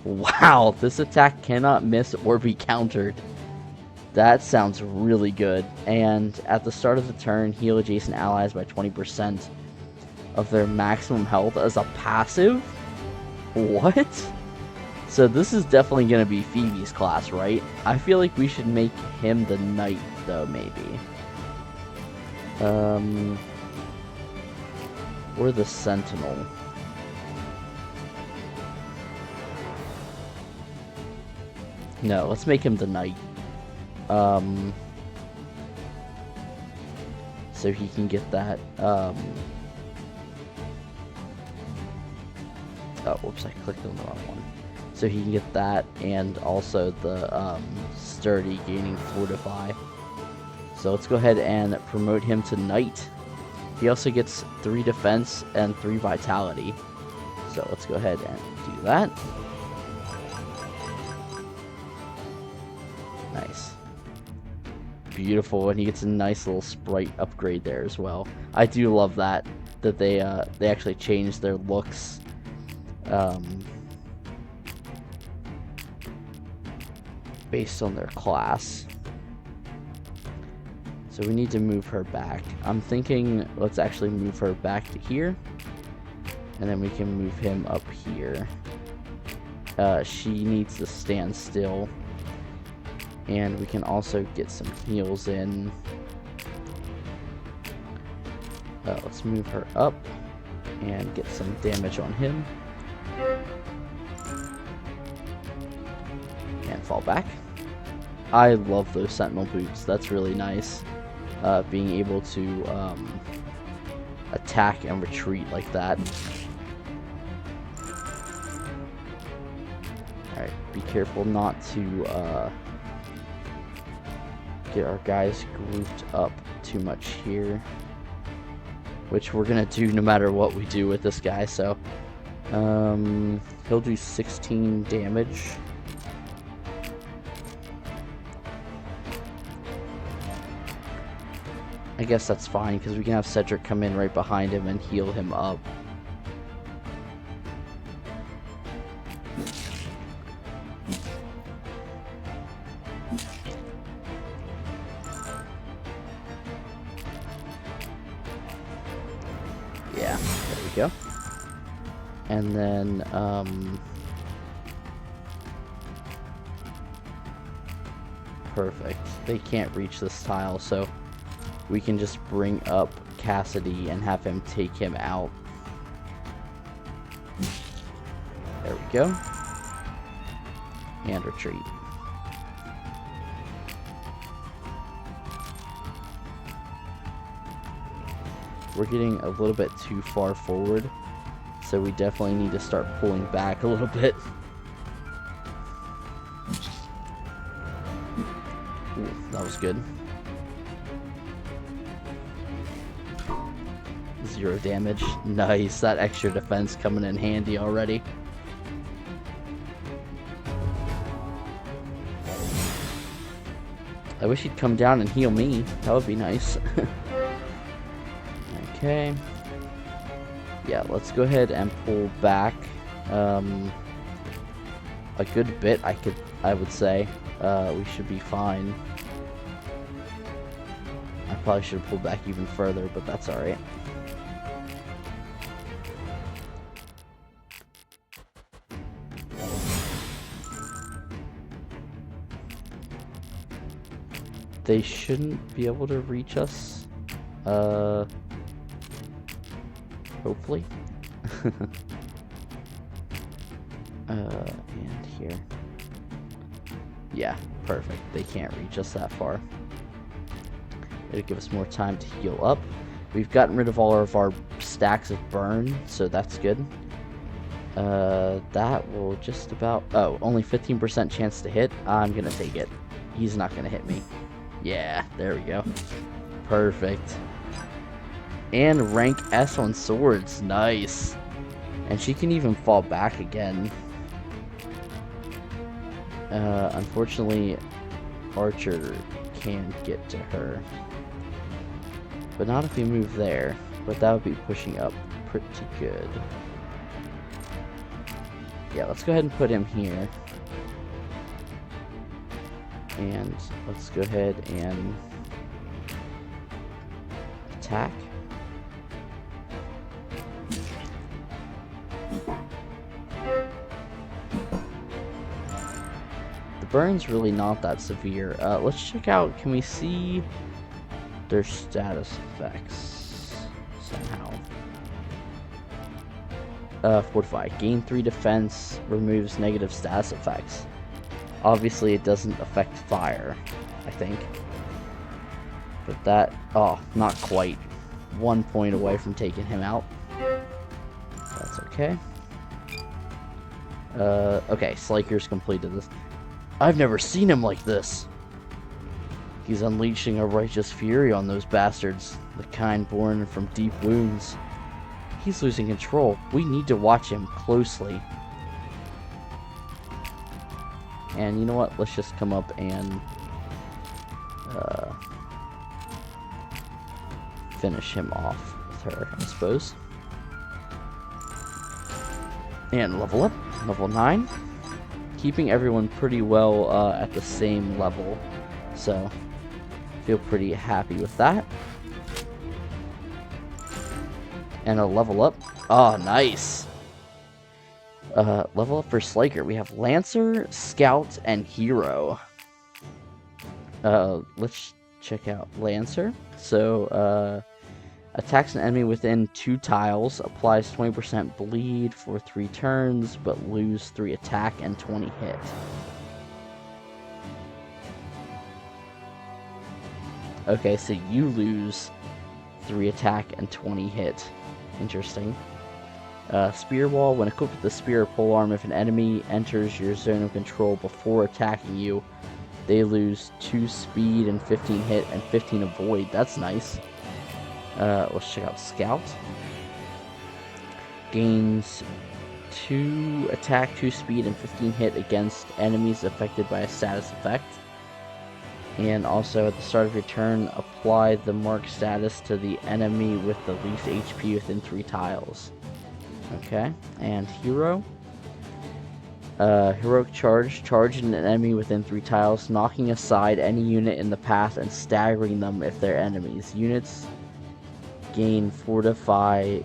Wow, this attack cannot miss or be countered. That sounds really good. And at the start of the turn, heal adjacent allies by 20% of their maximum health as a passive? What? So this is definitely going to be Phoebe's class, right? I feel like we should make him the Knight, though, maybe. Or the Sentinel. No, let's make him the Knight. So he can get that, oh, whoops, I clicked on the wrong one. So he can get that, and also the, Sturdy gaining Fortify. So let's go ahead and promote him to Knight. He also gets 3 defense and 3 vitality. So let's go ahead and do that. Nice. Beautiful, and he gets a nice little sprite upgrade there as well. I do love that they actually changed their looks. Based on their class. So we need to move her back. I'm thinking let's actually move her back to here. And then we can move him up here. She needs to stand still. And we can also get some heals in. Let's move her up and get some damage on him. And fall back. I love those Sentinel boots. That's really nice. Being able to attack and retreat like that. Alright, be careful not to get our guys grouped up too much here, which we're gonna do no matter what we do with this guy. So he'll do 16 damage. I guess that's fine because we can have Cedric come in right behind him and heal him up. Yeah, there we go. And then, perfect. They can't reach this tile, so we can just bring up Cassidy and have him take him out. There we go. And retreat. We're getting a little bit too far forward, so we definitely need to start pulling back a little bit. Ooh, that was good. 0 damage. Nice. That extra defense coming in handy already. I wish he'd come down and heal me. That would be nice. Okay. Yeah, let's go ahead and pull back a good bit. I would say we should be fine. I probably should have pulled back even further, but that's all right. They shouldn't be able to reach us. Hopefully. And here. Yeah, perfect. They can't reach us that far. It'll give us more time to heal up. We've gotten rid of all of our stacks of burn, so that's good. That will just about... Oh, only 15% chance to hit. I'm gonna take it. He's not gonna hit me. Yeah, there we go. Perfect. And rank S on swords. Nice. And she can even fall back again. Unfortunately, Archer can't get to her. But not if we move there. But that would be pushing up pretty good. Yeah, let's go ahead and put him here. And let's go ahead and attack. The burn's really not that severe. Let's check out, can we see their status effects somehow? Fortify. Gain 3 defense, removes negative status effects. Obviously, it doesn't affect fire, I think. But that... Oh, not quite. 1 point away from taking him out. That's okay. Okay, Sliker's completed this. I've never seen him like this. He's unleashing a righteous fury on those bastards. The kind born from deep wounds. He's losing control. We need to watch him closely. And you know what? Let's just come up and finish him off with her, I suppose. And level up. Level 9. Keeping everyone pretty well at the same level. So, feel pretty happy with that. And a level up. Oh, nice. Level up for Sliker. We have Lancer, Scout, and Hero. Let's check out Lancer. So, attacks an enemy within 2 tiles, applies 20% bleed for 3 turns, but lose 3 attack and 20 hit. Okay, so you lose 3 attack and 20 hit. Interesting. Spear Wall. When equipped with the spear or polearm, if an enemy enters your zone of control before attacking you, they lose 2 speed and 15 hit and 15 avoid. That's nice. Let's check out Scout. Gains 2 attack, 2 speed, and 15 hit against enemies affected by a status effect. And also, at the start of your turn, apply the mark status to the enemy with the least HP within 3 tiles. Okay, and Hero. Heroic Charge. Charge an enemy within 3 tiles, knocking aside any unit in the path and staggering them if they're enemies. Units gain Fortify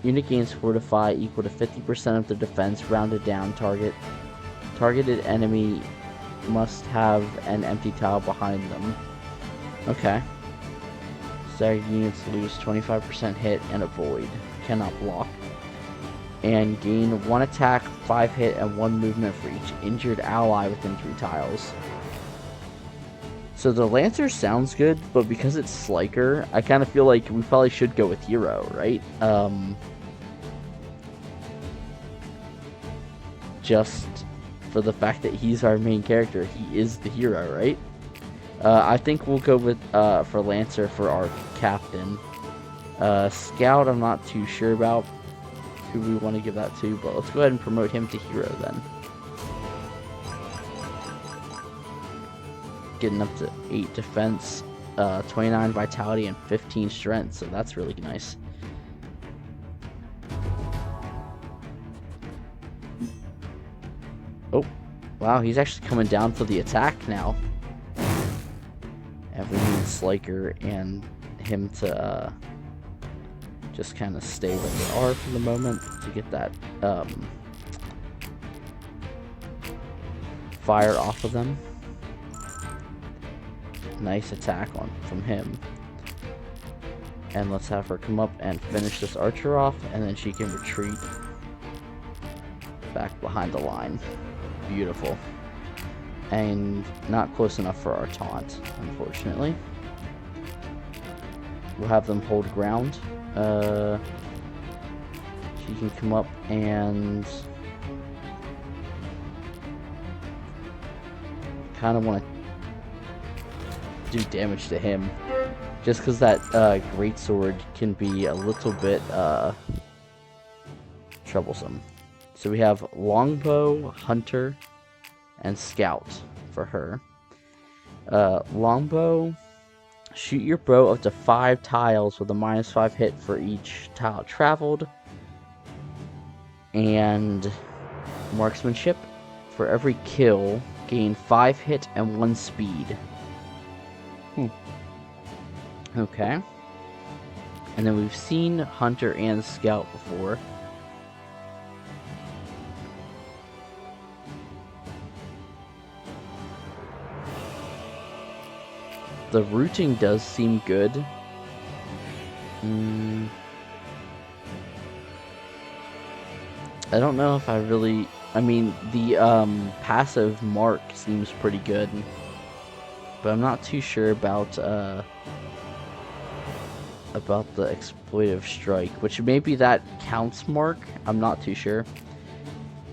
Unit gains fortify equal to 50% of the defense rounded down target. Targeted enemy must have an empty tile behind them. Okay. Staggered units lose 25% hit and avoid. Cannot block. And gain 1 attack, 5 hit, and 1 movement for each injured ally within 3 tiles. So the Lancer sounds good, but because it's Sliker, I kind of feel like we probably should go with Hero, right? Just for the fact that he's our main character. He is the hero, right? I think we'll go with, for Lancer for our captain. Scout, I'm not too sure about who we want to give that to, but let's go ahead and promote him to hero then. Getting up to 8 defense, 29 vitality, and 15 strength, so that's really nice. Oh, wow, he's actually coming down for the attack now. And we need Sliker and him to just kind of stay where they are for the moment to get that fire off of them. Nice attack from him. And let's have her come up and finish this archer off, and then she can retreat back behind the line. Beautiful. And not close enough for our taunt, unfortunately. We'll have them hold ground. She can come up and kind of want to do damage to him, just because that greatsword can be a little bit troublesome. So we have Longbow, Hunter, and Scout for her. Longbow, shoot your bow up to 5 tiles with a -5 hit for each tile traveled. And marksmanship, for every kill, gain 5 hit and 1 speed. Okay. And then we've seen Hunter and Scout before. The routing does seem good. I don't know if I really... I mean, the passive mark seems pretty good. But I'm not too sure about the exploitive strike, which maybe that counts mark. I'm not too sure.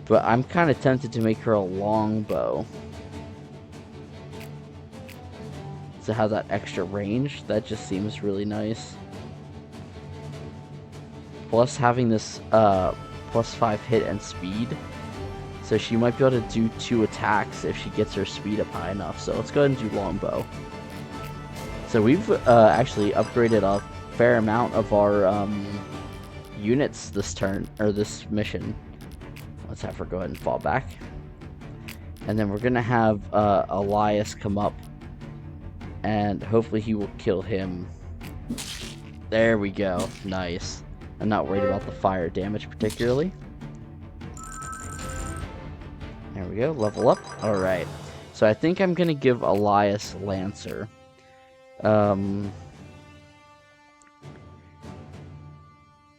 But I'm kind of tempted to make her a longbow. To have that extra range, that just seems really nice. Plus having this +5 hit and speed, so she might be able to do 2 attacks if she gets her speed up high enough. So let's go ahead and do longbow. So we've actually upgraded a fair amount of our units this turn, or this mission. Let's have her go ahead and fall back, and then we're gonna have Elias come up. And hopefully he will kill him. There we go. Nice. I'm not worried about the fire damage particularly. There we go. Level up. Alright. So I think I'm going to give Elias Lancer.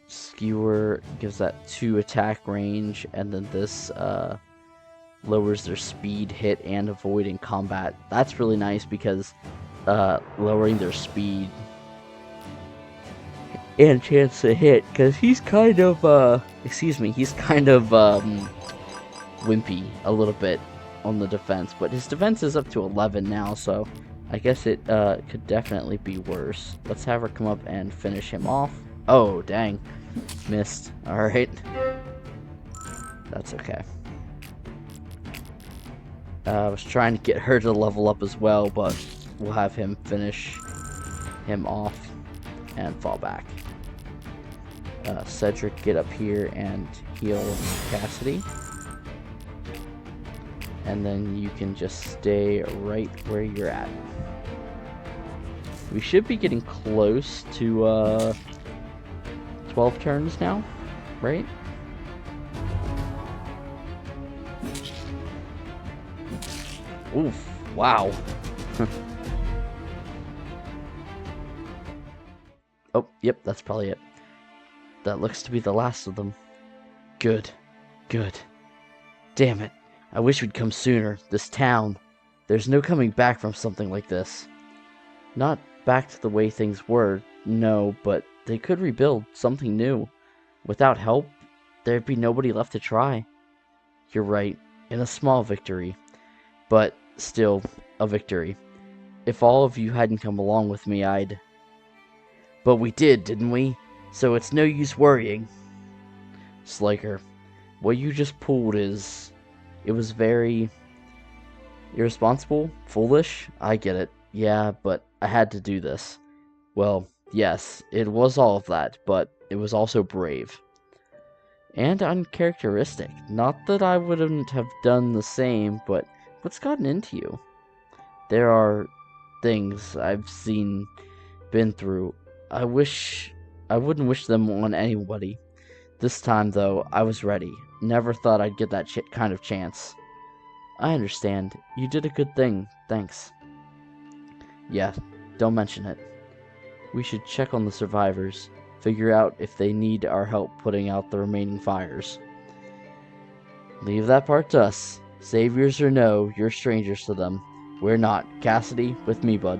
Skewer gives that 2 attack range. And then this lowers their speed, hit, and avoid in combat. That's really nice because lowering their speed and chance to hit, because he's kind of he's kind of wimpy a little bit on the defense, but his defense is up to 11 now, so I guess it could definitely be worse. Let's have her come up and finish him off. Oh dang, missed. All right, that's okay. I was trying to get her to level up as well, but we'll have him finish him off and fall back. Cedric, get up here and heal Cassidy. And then you can just stay right where you're at. We should be getting close to 12 turns now. right? Oof, wow. Oh, yep, that's probably it. That looks to be the last of them. Good. Good. Damn it. I wish we'd come sooner. This town. There's no coming back from something like this. Not back to the way things were, no, but they could rebuild something new. Without help, there'd be nobody left to try. You're right, in a small victory. But still, a victory. If all of you hadn't come along with me, I'd... But we did, didn't we? So it's no use worrying. Slaker, what you just pulled is... It was very... irresponsible? Foolish? I get it. Yeah, but I had to do this. Well, yes, it was all of that, but it was also brave. And uncharacteristic. Not that I wouldn't have done the same, but what's gotten into you? There are things I've been through. I wouldn't wish them on anybody. This time, though, I was ready. Never thought I'd get that kind of chance. I understand. You did a good thing. Thanks. Yeah, don't mention it. We should check on the survivors. Figure out if they need our help putting out the remaining fires. Leave that part to us. Saviors or no, you're strangers to them. We're not. Cassidy, with me, bud.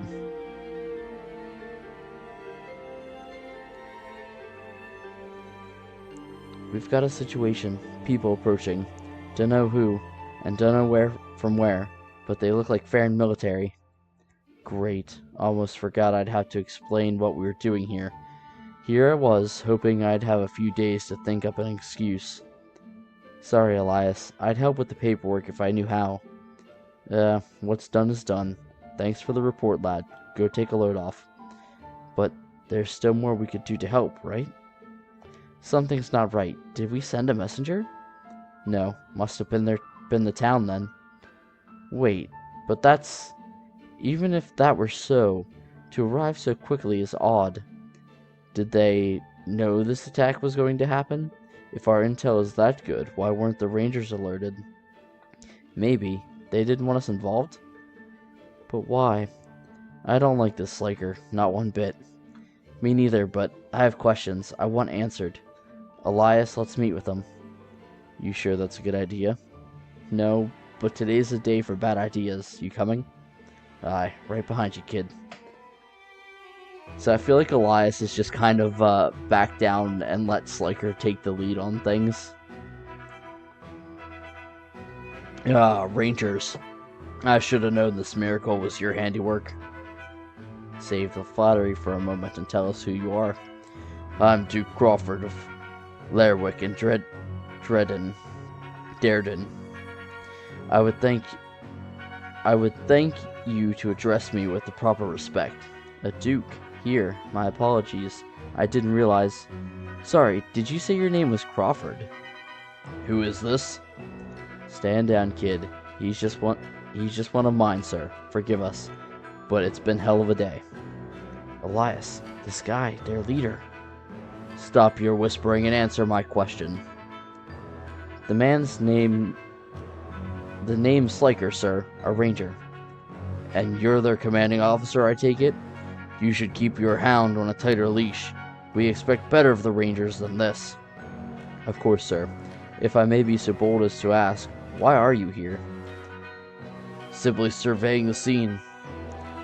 We've got a situation. People approaching. Dunno who, and dunno where from where, but they look like Farron military. Great. Almost forgot I'd have to explain what we were doing here. Here I was, hoping I'd have a few days to think up an excuse. Sorry, Elias. I'd help with the paperwork if I knew how. What's done is done. Thanks for the report, lad. Go take a load off. But there's still more we could do to help, right? Something's not right. Did we send a messenger? No. Must have been the town then. Wait, but that's... Even if that were so, to arrive so quickly is odd. Did they know this attack was going to happen? If our intel is that good, why weren't the Rangers alerted? Maybe. They didn't want us involved? But why? I don't like this Slaker, not one bit. Me neither, but I have questions. I want answered. Elias, let's meet with them. You sure that's a good idea? No, but today's the day for bad ideas. You coming? Aye, right behind you, kid. So I feel like Elias is just kind of back down and let Slaker take the lead on things. Rangers. I should have known this miracle was your handiwork. Save the flattery for a moment and tell us who you are. I'm Duke Crawford of Lerwick and Darden. I would thank you to address me with the proper respect. A duke. Here, my apologies. I didn't realize. Sorry, did you say your name was Crawford? Who is this? Stand down, kid. He's just one of mine, sir. Forgive us. But it's been hell of a day. Elias, this guy, their leader. Stop your whispering and answer my question. The name's Slaker, sir. A ranger. And you're their commanding officer, I take it? You should keep your hound on a tighter leash. We expect better of the Rangers than this. Of course, sir. If I may be so bold as to ask, why are you here? Simply surveying the scene.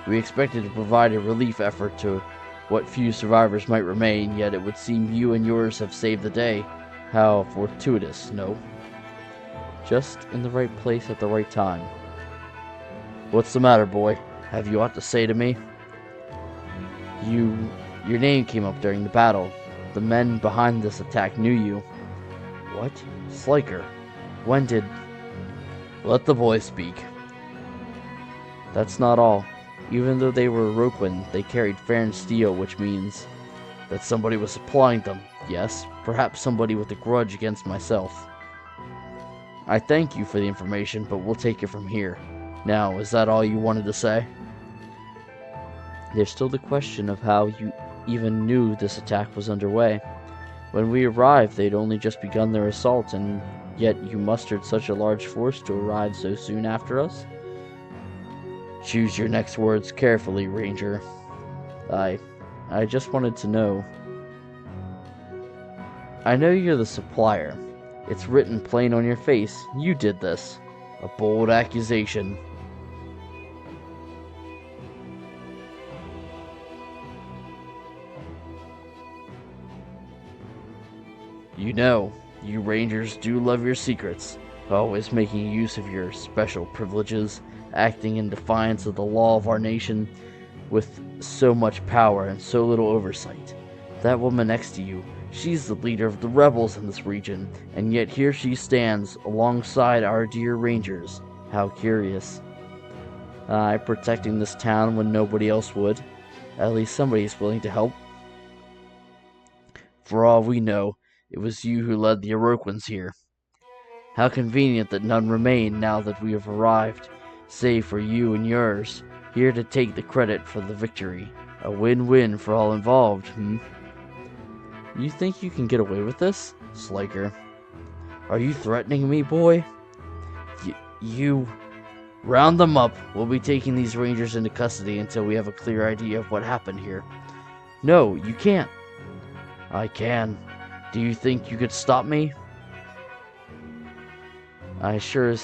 We expected to provide a relief effort to what few survivors might remain, yet it would seem you and yours have saved the day. How fortuitous, no? Just in the right place at the right time. What's the matter, boy? Have you aught to say to me? Your name came up during the battle. The men behind this attack knew you. What? Slaker. When did... Let the boy speak. That's not all. Even though they were Roquin, they carried Farron steel, which means that somebody was supplying them. Yes, perhaps somebody with a grudge against myself. I thank you for the information, but we'll take it from here. Now, is that all you wanted to say? There's still the question of how you even knew this attack was underway. When we arrived, they'd only just begun their assault, and yet you mustered such a large force to arrive so soon after us? Choose your next words carefully, Ranger. I just wanted to know. I know you're the supplier. It's written plain on your face. You did this. A bold accusation. You know, you Rangers do love your secrets, always making use of your special privileges, acting in defiance of the law of our nation, with so much power and so little oversight. That woman next to you, she's the leader of the rebels in this region, and yet here she stands alongside our dear Rangers. How curious. Protecting this town when nobody else would. At least somebody's willing to help. For all we know, it was you who led the Iroquois here. How convenient that none remain now that we have arrived, save for you and yours, here to take the credit for the victory. A win-win for all involved, You think you can get away with this? Sliker. Are you threatening me, boy? You... Round them up. We'll be taking these Rangers into custody until we have a clear idea of what happened here. No, you can't. I can. Do you think you could stop me? I sure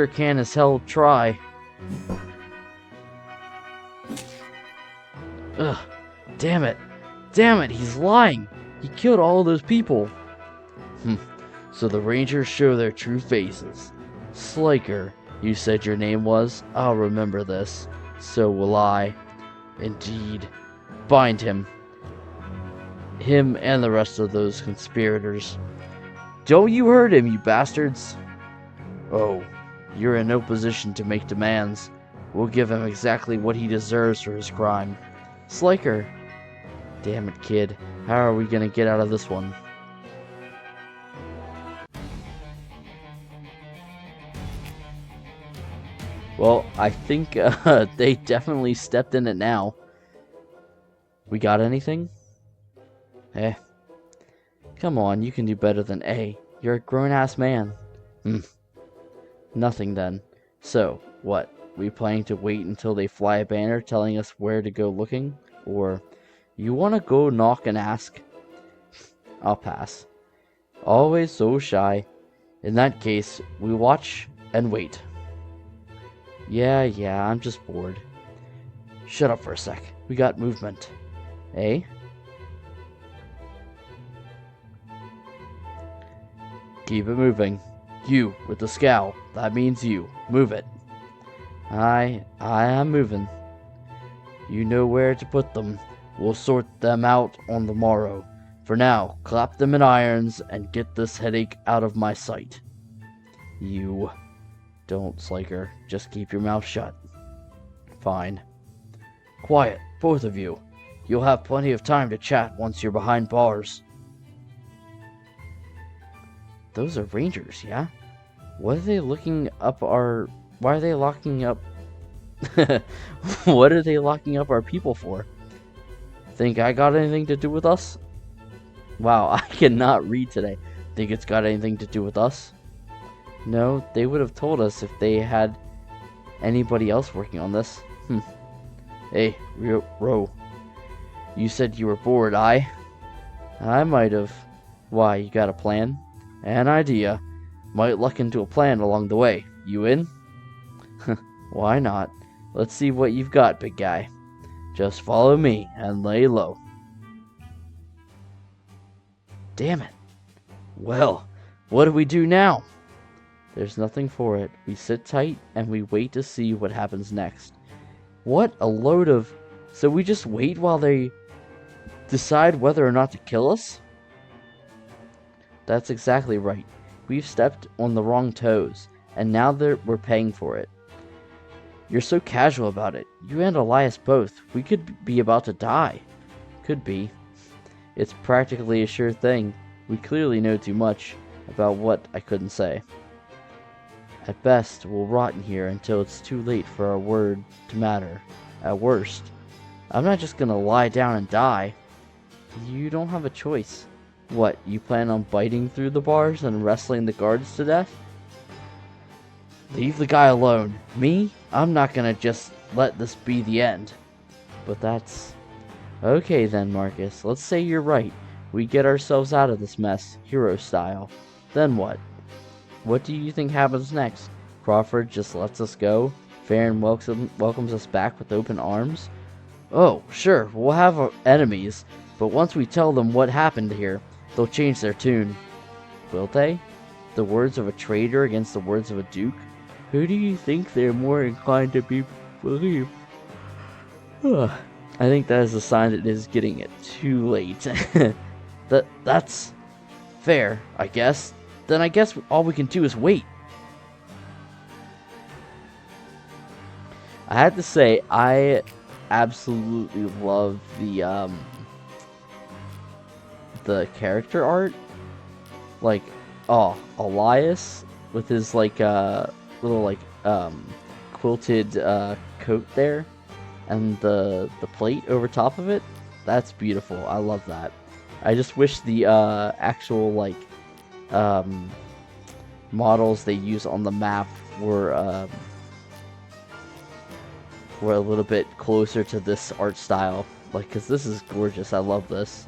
can as hell try. Ugh. Damn it. Damn it, he's lying. He killed all those people. So the Rangers show their true faces. Sliker, you said your name was? I'll remember this. So will I. Indeed. Bind him. Him and the rest of those conspirators. Don't you hurt him, you bastards! Oh, you're in no position to make demands. We'll give him exactly what he deserves for his crime. Sliker! Damn it, kid. How are we gonna get out of this one? Well, I think they definitely stepped in it now. We got anything? Come on, you can do better than A. You're a grown-ass man. Nothing then. So, what? We planning to wait until they fly a banner telling us where to go looking? Or, you wanna go knock and ask? I'll pass. Always so shy. In that case, we watch and wait. Yeah, I'm just bored. Shut up for a sec. We got movement. Eh? Keep it moving. You, with the scowl. That means you. Move it. I am moving. You know where to put them. We'll sort them out on the morrow. For now, clap them in irons and get this headache out of my sight. You. Don't, Sliker. Just keep your mouth shut. Fine. Quiet, both of you. You'll have plenty of time to chat once you're behind bars. Those are Rangers, yeah? What are they looking up our... Why are they locking up... What are they locking up our people for? Think I got anything to do with us? Wow, I cannot read today. Think it's got anything to do with us? No, they would have told us if they had anybody else working on this. Hey, Ro. You said you were bored, I might have. Why, you got a plan? An idea. Might luck into a plan along the way. You in? Why not? Let's see what you've got, big guy. Just follow me and lay low. Damn it. Well, what do we do now? There's nothing for it. We sit tight and we wait to see what happens next. What a load of... So we just wait while they decide whether or not to kill us? That's exactly right. We've stepped on the wrong toes, and now we're paying for it. You're so casual about it. You and Elias both. We could be about to die. Could be. It's practically a sure thing. We clearly know too much about what I couldn't say. At best, we'll rot in here until it's too late for our word to matter. At worst, I'm not just gonna lie down and die. You don't have a choice. What, you plan on biting through the bars and wrestling the guards to death? Leave the guy alone. Me? I'm not gonna just let this be the end. But that's... Okay then, Marcus. Let's say you're right. We get ourselves out of this mess, hero style. Then what? What do you think happens next? Crawford just lets us go? Farron welcomes us back with open arms? Oh, sure, we'll have our enemies, but once we tell them what happened here, they'll change their tune. Will they? The words of a traitor against the words of a duke? Who do you think they're more inclined to believe? I think that is a sign that it is getting too late. That's fair, I guess. Then I guess all we can do is wait. I have to say, I absolutely love the character art. Like, oh, Elias with his like little like quilted coat there, and the plate over top of it. That's beautiful. I love that. I just wish the actual like models they use on the map were a little bit closer to this art style, like, because this is gorgeous. I love this.